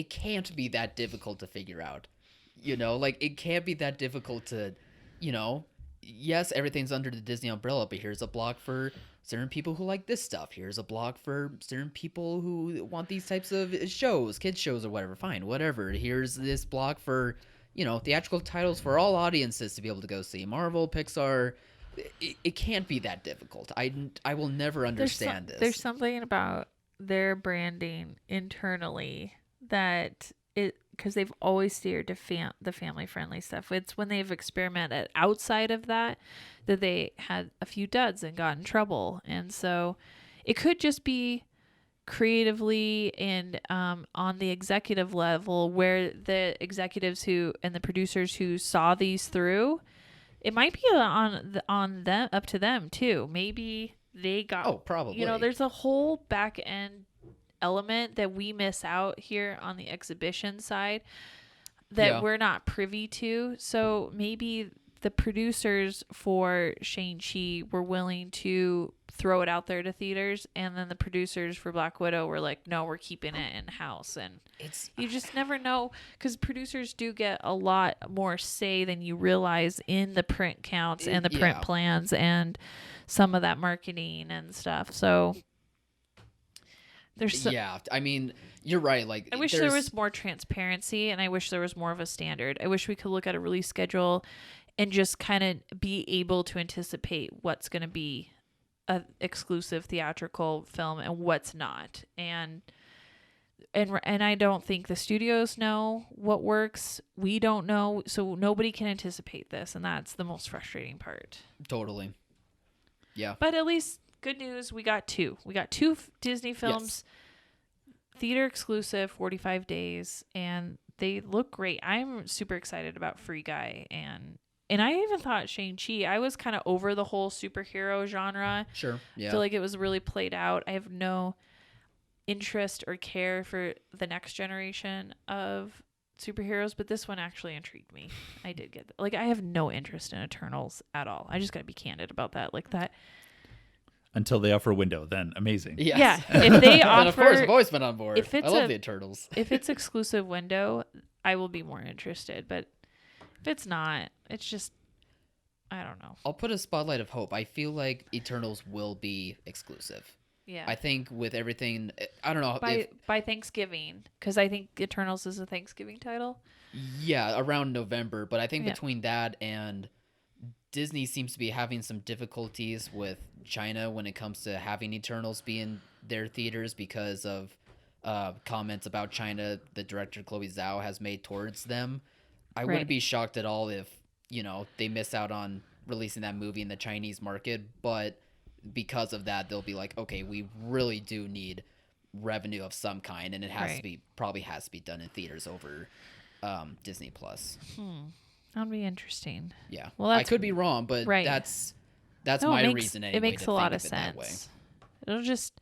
can't be that difficult to figure out. Like it can't be that difficult to, yes, everything's under the Disney umbrella, but here's a block for certain people who like this stuff. Here's a block for certain people who want these types of shows, kids shows or whatever. Fine, whatever. Here's this block for theatrical titles for all audiences to be able to go see. Marvel, Pixar, it can't be that difficult. I will never understand this. There's something about their branding internally that because they've always steered to the family-friendly stuff. It's when they've experimented outside of that they had a few duds and got in trouble. And so it could just be creatively and on the executive level where the executives and the producers who saw these through, it might be on them, up to them too. Maybe they got probably there's a whole back end element that we miss out here on the exhibition side that we're not privy to. So maybe the producers for Shang-Chi were willing to throw it out there to theaters, and then the producers for Black Widow were like, no, we're keeping it in-house. And you just never know, because producers do get a lot more say than you realize in the print counts and the print plans and some of that marketing and stuff. So there's I mean, you're right. Like, I wish there was more transparency, and I wish there was more of a standard. I wish we could look at a release schedule and just kind of be able to anticipate what's going to be an exclusive theatrical film and what's not. And I don't think the studios know what works. We don't know, so nobody can anticipate this, and that's the most frustrating part. Totally. Yeah. But at least good news, we got two. We got two Disney films, theater exclusive, 45 days, and they look great. I'm super excited about Free Guy and and I even thought Shang-Chi, I was kind of over the whole superhero genre. Sure. I Yeah. feel like it was really played out. I have no interest or care for the next generation of superheroes, but this one actually intrigued me. I did get like I have no interest in Eternals at all. I just got to be candid about that. Like that. Until they offer a window, then amazing. Yes. Yeah, if they And of course, offer, I've always been on board. if I it's love a- the Eternals. if it's exclusive window, I will be more interested. But if it's not, it's just I don't know. I'll put a spotlight of hope. I feel like Eternals will be exclusive. Yeah. I think with everything, I don't know. By Thanksgiving, because I think Eternals is a Thanksgiving title. Yeah, around November. But I think Yeah. between that and Disney seems to be having some difficulties with China when it comes to having Eternals be in their theaters because of comments about China the director Chloe Zhao has made towards them. I Right. wouldn't be shocked at all if, they miss out on releasing that movie in the Chinese market, but because of that, they'll be like, okay, we really do need revenue of some kind, and it has to be probably has to be done in theaters over Disney Plus. That'd be interesting. Yeah. Well, I that's could be wrong, but right. that's No, my it makes, reason anyway. it makes to a lot think of it that way. sense. It'll just,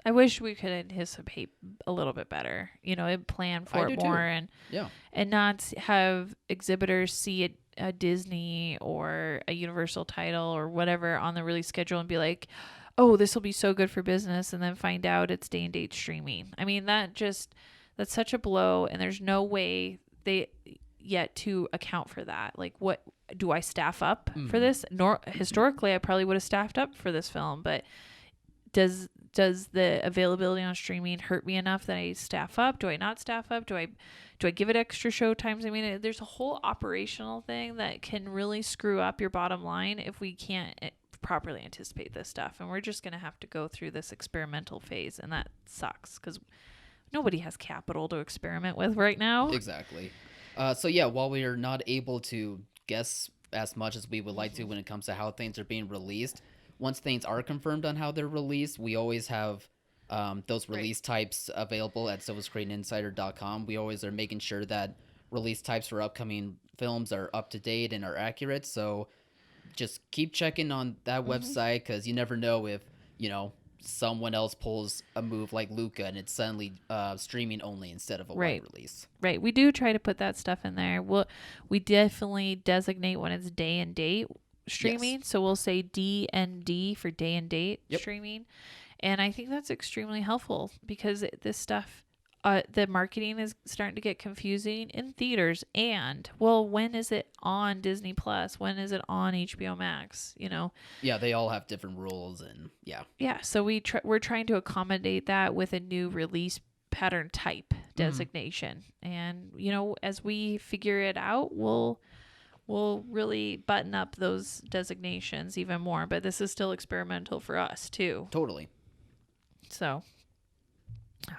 I wish we could anticipate a little bit better. And plan for do it too. more, and Yeah. not have exhibitors see a Disney or a Universal title or whatever on the release schedule and be like, "Oh, this will be so good for business," and then find out it's day and date streaming. I mean, that's such a blow, and there's no way they yet to account for that. Like, what do I staff up for this? Historically, I probably would have staffed up for this film, but does the availability on streaming hurt me enough that I staff up? Do I not staff up? Do I give it extra show times? I mean, there's a whole operational thing that can really screw up your bottom line if we can't properly anticipate this stuff. And we're just going to have to go through this experimental phase, and that sucks because nobody has capital to experiment with right now. Exactly. So yeah, while we are not able to guess as much as we would like to when it comes to how things are being released, once things are confirmed on how they're released, we always have those release types available at silverscreeninsider.com. We always are making sure that release types for upcoming films are up to date and are accurate. So just keep checking on that website, because you never know if, someone else pulls a move like Luca and it's suddenly streaming only instead of a wide release. Right. We do try to put that stuff in there. We definitely designate when it's day and date streaming. Yes. So we'll say D&D for day and date Yep. streaming. And I think that's extremely helpful because this stuff, the marketing is starting to get confusing in theaters. And, when is it on Disney Plus? When is it on HBO Max? Yeah, they all have different rules, and yeah. Yeah, so we're trying to accommodate that with a new release pattern type designation. And, as we figure it out, we'll really button up those designations even more. But this is still experimental for us, too. Totally. So,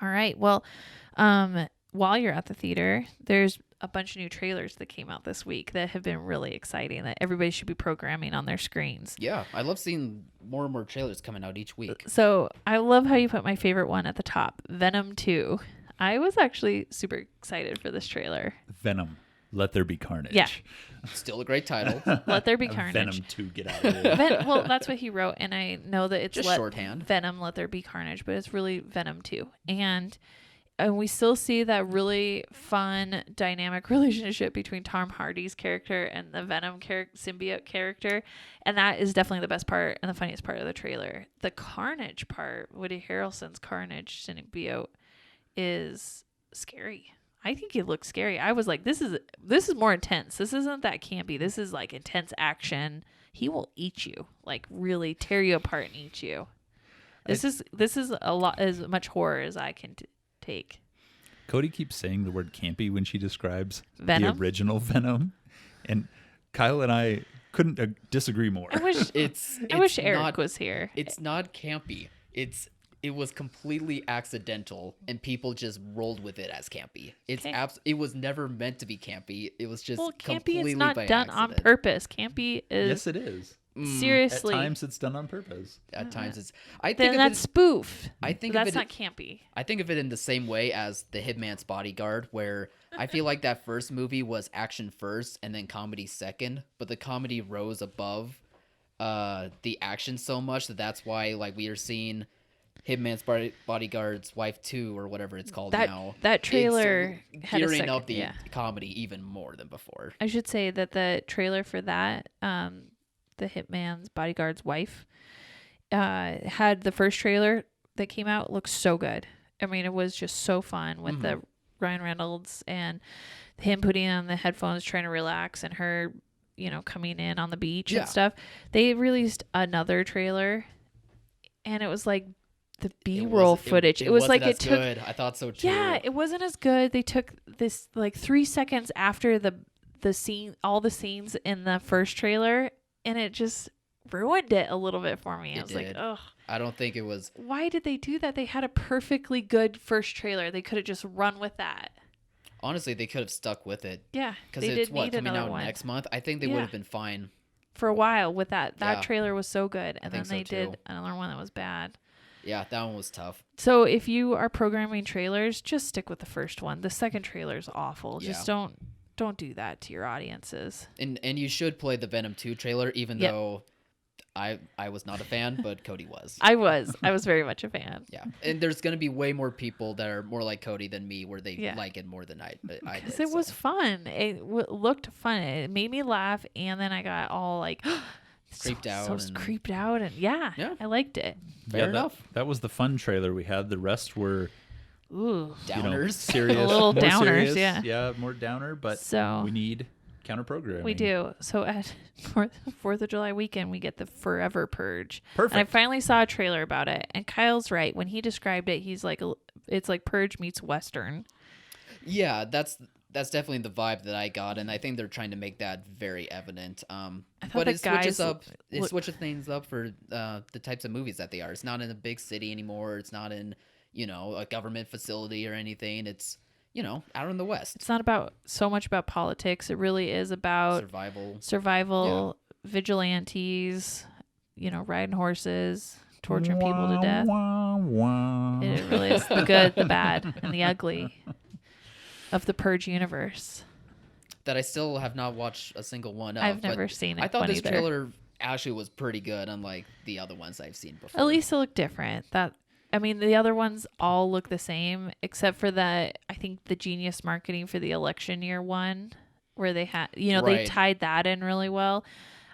all right. Well, while you're at the theater, there's a bunch of new trailers that came out this week that have been really exciting that everybody should be programming on their screens. Yeah, I love seeing more and more trailers coming out each week. So I love how you put my favorite one at the top, Venom 2. I was actually super excited for this trailer. Venom. Let there be carnage. Yeah. Still a great title. Let there be carnage. Venom 2, get out of here. Well, that's what he wrote, and I know that it's Just shorthand. Venom, Let There Be Carnage, but it's really Venom 2. And we still see that really fun, dynamic relationship between Tom Hardy's character and the Venom symbiote character. And that is definitely the best part and the funniest part of the trailer. The Carnage part, Woody Harrelson's Carnage symbiote, is scary. I think it looks scary. I was like, this is more intense. This isn't that campy. This is like intense action. He will eat you, like really tear you apart and eat you. This is a lot, as much horror as I can take. Cody keeps saying the word campy when she describes Venom? the original Venom, and Kyle and I couldn't disagree more. I wish I wish Eric was here. It's not campy. It was completely accidental, and people just rolled with it as campy. It was never meant to be campy. It was just Campy completely is not by done on accident. purpose. Campy is Yes, it is. Seriously. At times it's done on purpose. At times it's. I Then think that's spoof. I think that's of it, not campy. I think of it in the same way as The Hitman's Bodyguard, where I feel like that first movie was action first and then comedy second, but the comedy rose above the action so much that's why like we are seeing Hitman's Bodyguard's Wife 2 or whatever it's called now. That trailer had a gearing second, up the comedy even more than before. I should say that the trailer for that, the Hitman's Bodyguard's Wife, had the first trailer that came out looked so good. I mean, it was just so fun with the Ryan Reynolds and him putting on the headphones trying to relax and her, coming in on the beach and stuff. They released another trailer and it was like the B-roll footage. It was like it took good. I thought so too. Yeah, it wasn't as good. They took this like 3 seconds after the scene, all the scenes in the first trailer, and it just ruined it a little bit for me. I was like, ugh. I don't think it was. Why did they do that? They had a perfectly good first trailer. They could have just run with that. Honestly, they could have stuck with it. Yeah, because it's coming out next month. I think they would have been fine for a while with that. That trailer was so good, and then they did too. Another one that was bad. Yeah, that one was tough. So if you are programming trailers, just stick with the first one. The second trailer is awful. Yeah. Just don't do that to your audiences. And you should play the Venom 2 trailer, even though I was not a fan, but Cody was. I was very much a fan. Yeah, and there's gonna be way more people that are more like Cody than me, where they like it more than I did. Because it was fun. It looked fun. It made me laugh, and then I got all like creeped out, and I liked it. Fair enough. That was the fun trailer we had. The rest were downers, serious, a little downers, serious, more downer. But we need counter programming. We do. So at 4th of July weekend, we get the Forever Purge. Perfect. And I finally saw a trailer about it, and Kyle's right when he described it. He's like, it's like Purge meets Western. Yeah, that's definitely the vibe that I got, and I think they're trying to make that very evident. But it switches things up for the types of movies that they are. It's not in a big city anymore. It's not in a government facility or anything. It's out in the West. It's not so much about politics. It really is about survival, vigilantes, riding horses, torturing people to death. It really is the good, the bad, and the ugly of the Purge universe. That I still have not watched a single one of. I've never seen it. I thought this trailer actually was pretty good, unlike the other ones I've seen before. At least it looked different. The other ones all look the same, except for I think the genius marketing for the election year one, where they had, they tied that in really well.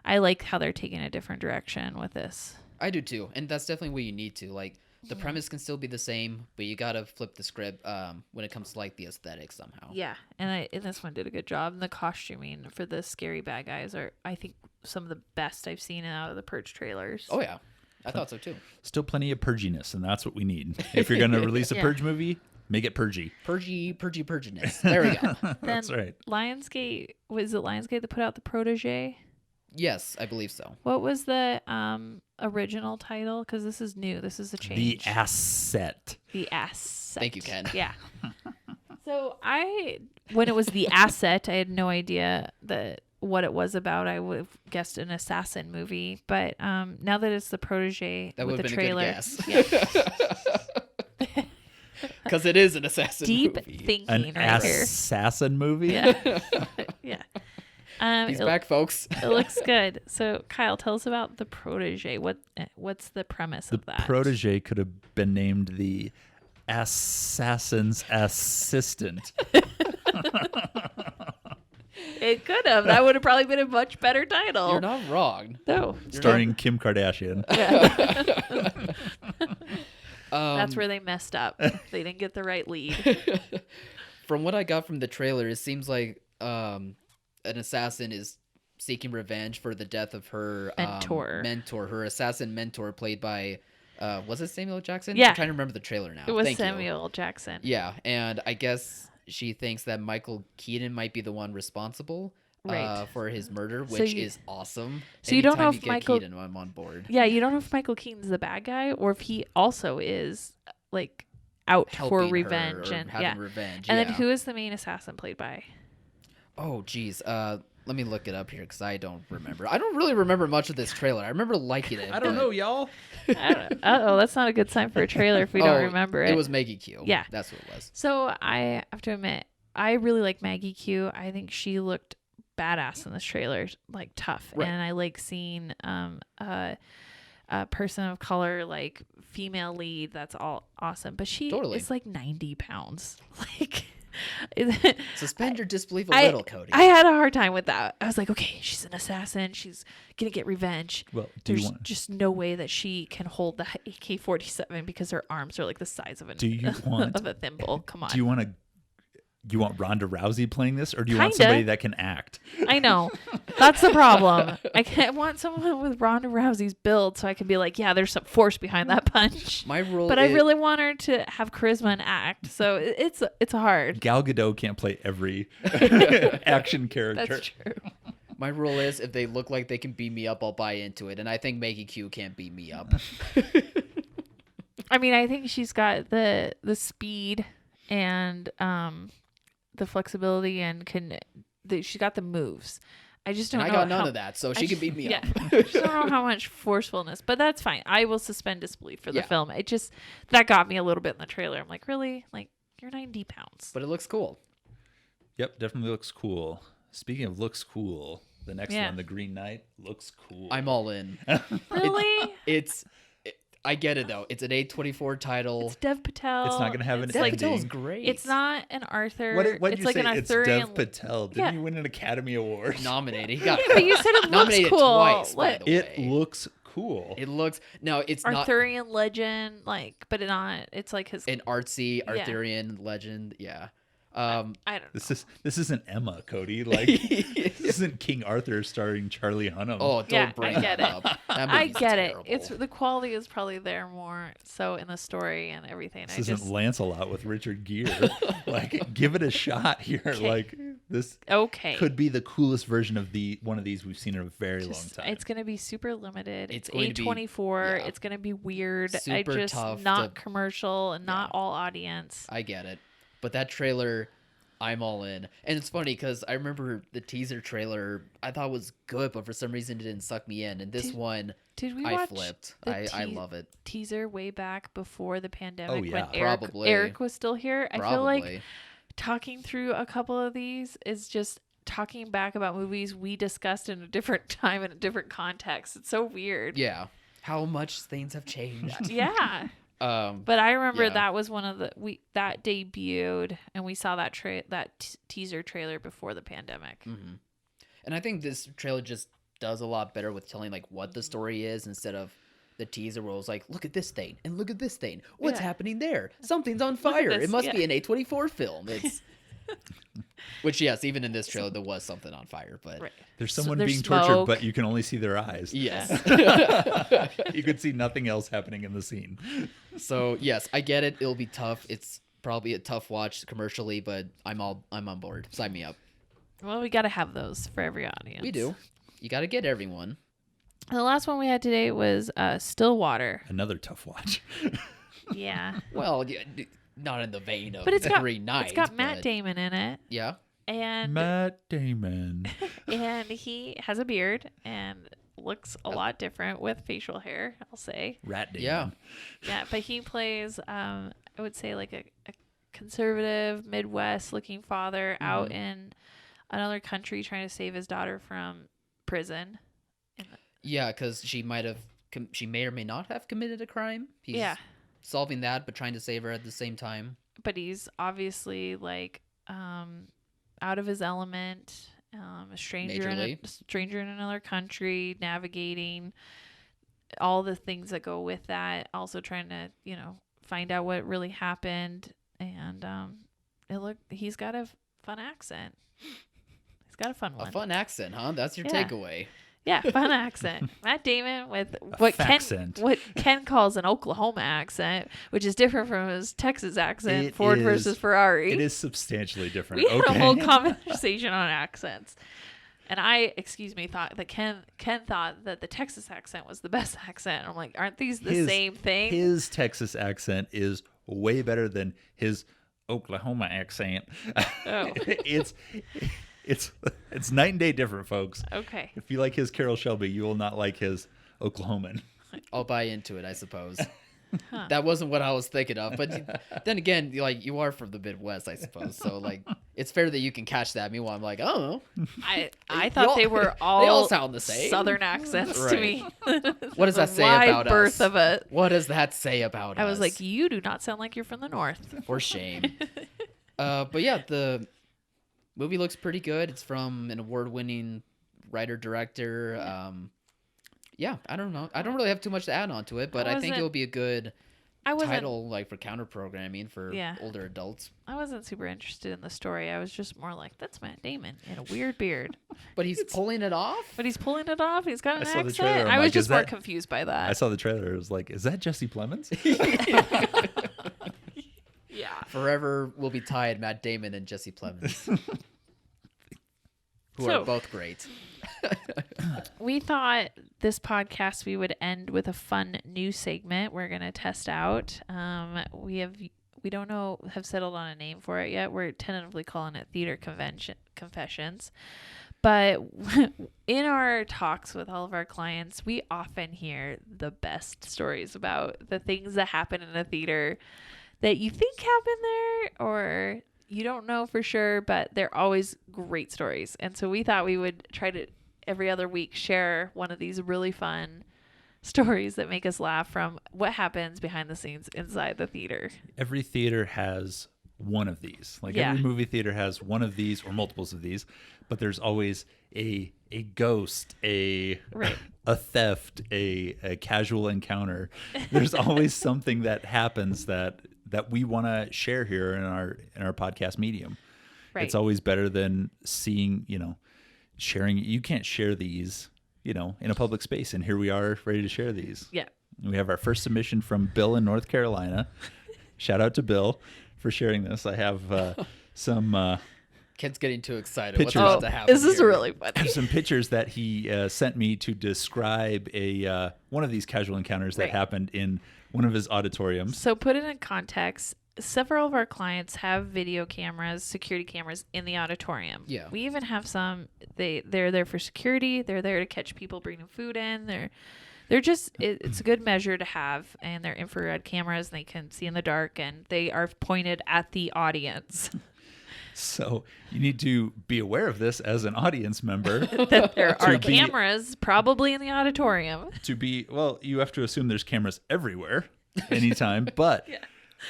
I like how they're taking a different direction with this. I do too. And that's definitely what you need to. Like, the premise can still be the same, but you got to flip the script when it comes to like the aesthetic somehow. Yeah. And this one did a good job. And the costuming for the scary bad guys are, I think, some of the best I've seen out of the Purge trailers. Oh, yeah. I thought so too. Still plenty of purginess, and that's what we need. If you're going to release a Purge movie, make it purgy. Purginess. There we go. That's right. Lionsgate, was it Lionsgate that put out The Protege? Yes, I believe so. What was the original title? Because this is new. This is a change. The Asset. The Asset. Thank you, Ken. Yeah. So when it was The Asset, I had no idea what it was about. I would have guessed an assassin movie, but now that it's The Protege with the trailer, a good guess. Because it is an assassin deep movie. Thinking an right here. Assassin movie. Yeah. Yeah. He's back, folks. It looks good. So, Kyle, tell us about The Protege. What's the premise of that? The Protege could have been named the Assassin's Assistant. It could have. That would have probably been a much better title. You're not wrong. No. Starring Kim Kardashian. Yeah. That's where they messed up. They didn't get the right lead. From what I got from the trailer, it seems like an assassin is seeking revenge for the death of her mentor, her assassin mentor, played by was it Samuel Jackson? Yeah. I'm trying to remember the trailer now. It was Samuel Jackson. Yeah, and I guess she thinks that Michael Keaton might be the one responsible for his murder, which is awesome. So you don't know if Michael Keaton, I'm on board. Yeah, you don't know if Michael Keaton's the bad guy or if he also is like out for revenge revenge. And then who is the main assassin played by? Oh, geez. Let me look it up here because I don't remember. I don't really remember much of this trailer. I remember liking it. I don't know, y'all. Uh-oh, that's not a good sign for a trailer if we don't remember it. It was Maggie Q. Yeah. That's what it was. So I have to admit, I really like Maggie Q. I think she looked badass in this trailer, like tough. Right. And I like seeing a person of color, like female lead. That's all awesome. But she is like 90 pounds. Like... Suspend your disbelief a little, Cody. I had a hard time with that. I was like, okay, she's an assassin. She's gonna get revenge. Well, there's just no way that she can hold the AK-47 because her arms are like the size of of a thimble. Come on. Do you want Ronda Rousey playing this, or do you want somebody that can act? I know. That's the problem. I want someone with Ronda Rousey's build so I can be like, yeah, there's some force behind that punch. My rule But I really want her to have charisma and act. So it's hard. Gal Gadot can't play every action character. That's true. My rule is if they look like they can beat me up, I'll buy into it. And I think Maggie Q can't beat me up. I mean, I think she's got the speed and the flexibility and she got the moves. I just don't know. I got none of that, so she can beat me up. I just don't know how much forcefulness, but that's fine. I will suspend disbelief for the film. It just, that got me a little bit in the trailer. I'm like, really? Like, you're 90 pounds. But it looks cool. Yep, definitely looks cool. Speaking of looks cool, the next one, The Green Knight, looks cool. I'm all in. Really? I get it though. It's an A24 title. It's Dev Patel. It's not going to have an Dev ending. Patel's great. It's not an Arthur. What did it's you like say? An It's Arthurian. Dev Patel. Didn't he win an Academy Award? Nominated. He got But you said it looks nominated cool. twice, by the It way. looks cool. It looks it's not Arthurian legend, like, but it's like his an artsy Arthurian legend. Yeah. I don't know. This isn't Emma, Cody. Like this isn't King Arthur starring Charlie Hunnam. Oh, don't bring I get that it. up. That I movie's get terrible. it. It's the quality is probably there more so in the story and everything. This isn't Lancelot with Richard Gere. Like, give it a shot here. Okay. Like this could be the coolest version of one of these we've seen in a very long time. It's gonna be super limited. It's going to be- A24. yeah. It's gonna be weird. Super tough not to- commercial and not all audience. I get it. But that trailer, I'm all in. And it's funny because I remember the teaser trailer I thought was good, but for some reason it didn't suck me in. And this one, Did we I watch flipped. the I love it. teaser way back before the pandemic Oh, yeah. when Probably. Eric was still here? I feel Probably. like talking through a couple of these is just talking back about movies we discussed in a different time in a different context. It's so weird. Yeah. How much things have changed. Yeah. But I remember that was one of that debuted and we saw that teaser trailer before the pandemic. Mm-hmm. And I think this trailer just does a lot better with telling like what the story is instead of the teaser where it was like, look at this thing and look at this thing. What's happening there? Something's on fire. this, It must be an A24 film. It's which yes, even in this trailer there was something on fire, but There's someone there's being smoke. tortured, but you can only see their eyes. yes. You could see nothing else happening in the scene. So yes, I get it. It'll be tough. It's probably a tough watch commercially, but I'm on board. Sign me up. Well, we got to have those for every audience. We do. You got to get everyone. And the last one we had today was Stillwater. Another tough watch. Yeah. Well, yeah, not in the vein of But it's The got Green Knight. It's got Matt but- Damon in it. Yeah. And Matt Damon. and he has a beard and looks a lot different with facial hair, I'll say. Rat Damon. Yeah. Yeah, but he plays I would say like a conservative Midwest looking father out in another country trying to save his daughter from prison. Yeah, because she may or may not have committed a crime. He's solving that, but trying to save her at the same time. But he's obviously like out of his element, a stranger in another country, navigating all the things that go with that. Also trying to find out what really happened, and he's got a fun accent. He's got a fun one. A fun accent, huh? That's your Yeah. takeaway. Yeah, fun accent. Matt Damon with what Ken calls an Oklahoma accent, which is different from his Texas accent. Ford versus Ferrari. It is substantially different. We had a whole conversation on accents. And I, thought that Ken thought that the Texas accent was the best accent. I'm like, aren't these the same thing? His Texas accent is way better than his Oklahoma accent. Oh. It's night and day different, folks. Okay. If you like his Carol Shelby, you will not like his Oklahoman. I'll buy into it, I suppose. That wasn't what I was thinking of, but then again, like you are from the Midwest, I suppose. So like, it's fair that you can catch that. Meanwhile, I'm like, oh, I thought they were all they all sound the same. Southern accents to Right. me. What does that say Wide about birth us? of it. What does that say about us? I was like, you do not sound like you're from the north. for shame. But yeah, the movie looks pretty good. It's from an award-winning writer-director. Yeah, I don't know. I don't really have too much to add on to it, but I think it'll be a good title like for counter programming for older adults. I wasn't super interested in the story. I was just more like, that's Matt Damon in a weird beard. But he's pulling it off? But he's pulling it off. He's got an saw the accent. trailer. I'm I was like, just is more that- confused by that. I saw the trailer. It was like, is that Jesse Plemons? Yeah. Forever will be tied Matt Damon and Jesse Plemons. Who are both great. We thought this podcast we would end with a fun new segment we're going to test out. We don't know, have settled on a name for it yet. We're tentatively calling it Theater Confessions. But in our talks with all of our clients, we often hear the best stories about the things that happen in a theater that you think happen there or you don't know for sure, but they're always great stories. And so we thought we would try to every other week share one of these really fun stories that make us laugh from what happens behind the scenes inside the theater. Every theater has one of these. Like every movie theater has one of these or multiples of these, but there's always a ghost, a theft, a casual encounter. There's always something that happens that we want to share here in our podcast medium. Right. It's always better than seeing, sharing. You can't share these, in a public space. And here we are ready to share these. Yeah. We have our first submission from Bill in North Carolina. Shout out to Bill for sharing this. I have some Kid's getting too excited. Pictures. What's about to happen? This is here? really funny. I have some pictures that he sent me to describe one of these casual encounters that happened in one of his auditoriums. So put it in context. Several of our clients have video cameras, security cameras in the auditorium. Yeah. We even have some, they're there for security. They're there to catch people bringing food in. They're just, it's a good measure to have, and they're infrared cameras, and they can see in the dark, and they are pointed at the audience. So you need to be aware of this as an audience member. That there are cameras probably in the auditorium. You have to assume there's cameras everywhere, anytime. But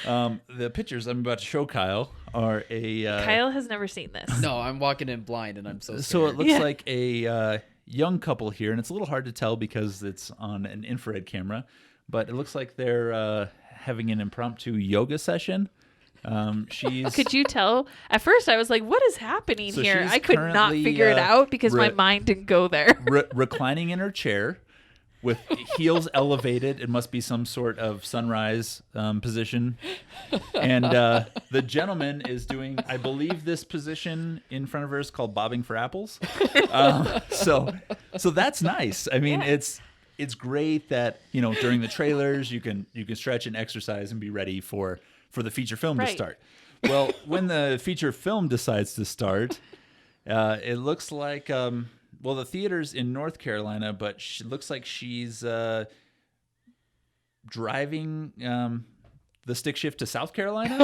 the pictures I'm about to show Kyle are Kyle has never seen this. No, I'm walking in blind, and I'm so scared. So it looks like a young couple here, and it's a little hard to tell because it's on an infrared camera, but it looks like they're having an impromptu yoga session. Could you tell? At first I was like, what is happening here? I could not figure it out because my mind didn't go there. Reclining in her chair with heels elevated. It must be some sort of sunrise position. And the gentleman is doing, I believe this position in front of her is called bobbing for apples. So that's nice. I mean, it's great that, during the trailers you can stretch and exercise and be ready for the feature film to start. Well, when the feature film decides to start, it looks like, the theater's in North Carolina, but it looks like she's driving the stick shift to South Carolina,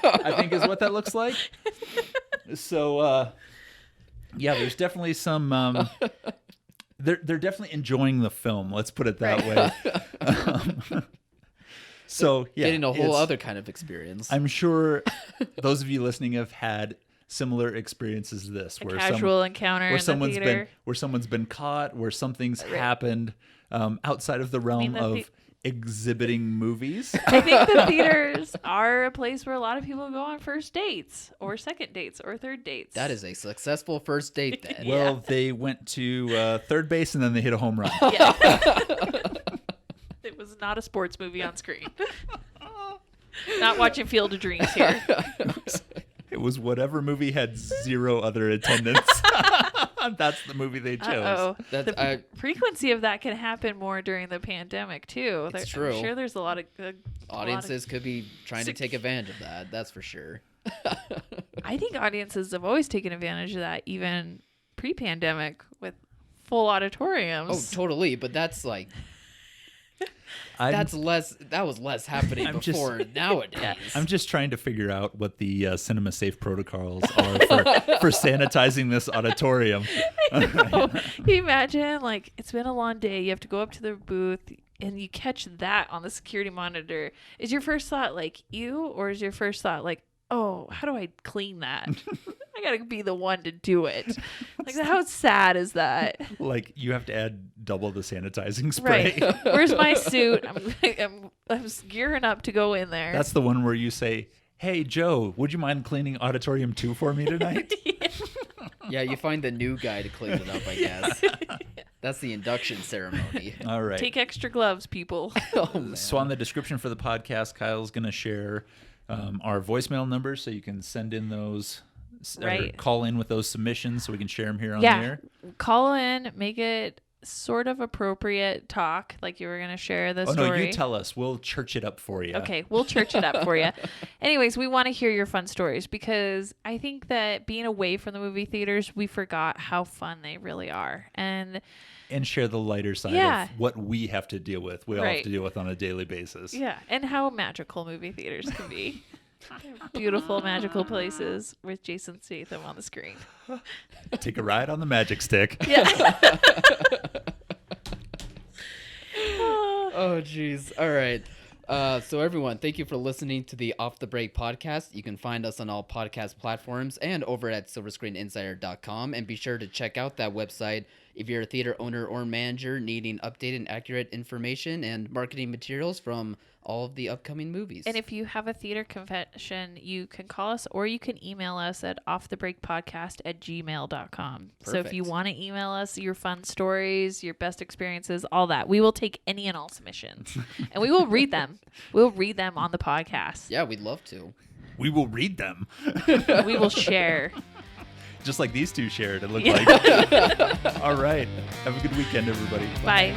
I think is what that looks like. So, there's definitely some... They're definitely enjoying the film, let's put it that way. So getting a whole other kind of experience. I'm sure those of you listening have had similar experiences to this, where casual encounter in the theater, where someone's been caught, where something's happened outside of the realm of exhibiting movies. I think the theaters are a place where a lot of people go on first dates or second dates or third dates. That is a successful first date then. Well, they went to third base and then they hit a home run. Yeah. It was not a sports movie on screen. Not watching Field of Dreams here. It was whatever movie had zero other attendance. That's the movie they chose. The frequency of that can happen more during the pandemic too. It's true. I'm sure there's a lot of audiences could be trying to take advantage of that. That's for sure. I think audiences have always taken advantage of that, even pre-pandemic with full auditoriums. Oh, totally. But that's like that was less happening before nowadays. I'm just trying to figure out what the cinema safe protocols are for sanitizing this auditorium. Can you imagine, like, it's been a long day. You have to go up to the booth and you catch that on the security monitor. Is your first thought like, ew? Or is your first thought like, oh, how do I clean that? I gotta be the one to do it. Like, how sad is that? Like, you have to add double the sanitizing spray. Right. Where's my suit? I'm gearing up to go in there. That's the one where you say, hey, Joe, would you mind cleaning Auditorium 2 for me tonight? Yeah, you find the new guy to clean it up, I guess. That's the induction ceremony. All right. Take extra gloves, people. Oh, man. So on the description for the podcast, Kyle's going to share our voicemail numbers so you can send in those, Right. or call in with those submissions so we can share them here on Yeah. the air. Call in, make it sort of appropriate talk, like you were going to share the Oh, story. no, you tell us. We'll church it up for you. Okay, we'll church it up for you. Anyways, we want to hear your fun stories because I think that being away from the movie theaters, we forgot how fun they really are. And share the lighter side Yeah. of what we have to deal with. We all have Right. to deal with on a daily basis. yeah, and how magical movie theaters can be. Beautiful, magical places with Jason Statham on the screen. Take a ride on the magic stick. Yeah. Oh, jeez. All right. So everyone, thank you for listening to the Off the Break podcast. You can find us on all podcast platforms and over at silverscreeninsider.com. And be sure to check out that website if you're a theater owner or manager needing updated and accurate information and marketing materials from all of the upcoming movies. And if you have a theater confession, you can call us or you can email us at offthebreakpodcast@gmail.com. So if you Perfect. want to email us your fun stories, your best experiences, all that, we will take any and all submissions and we will read them. We'll read them on the podcast. Yeah, we'd love to. We will read them. We will share. Just like these two shared, it looked like. All right. Have a good weekend, everybody. Bye.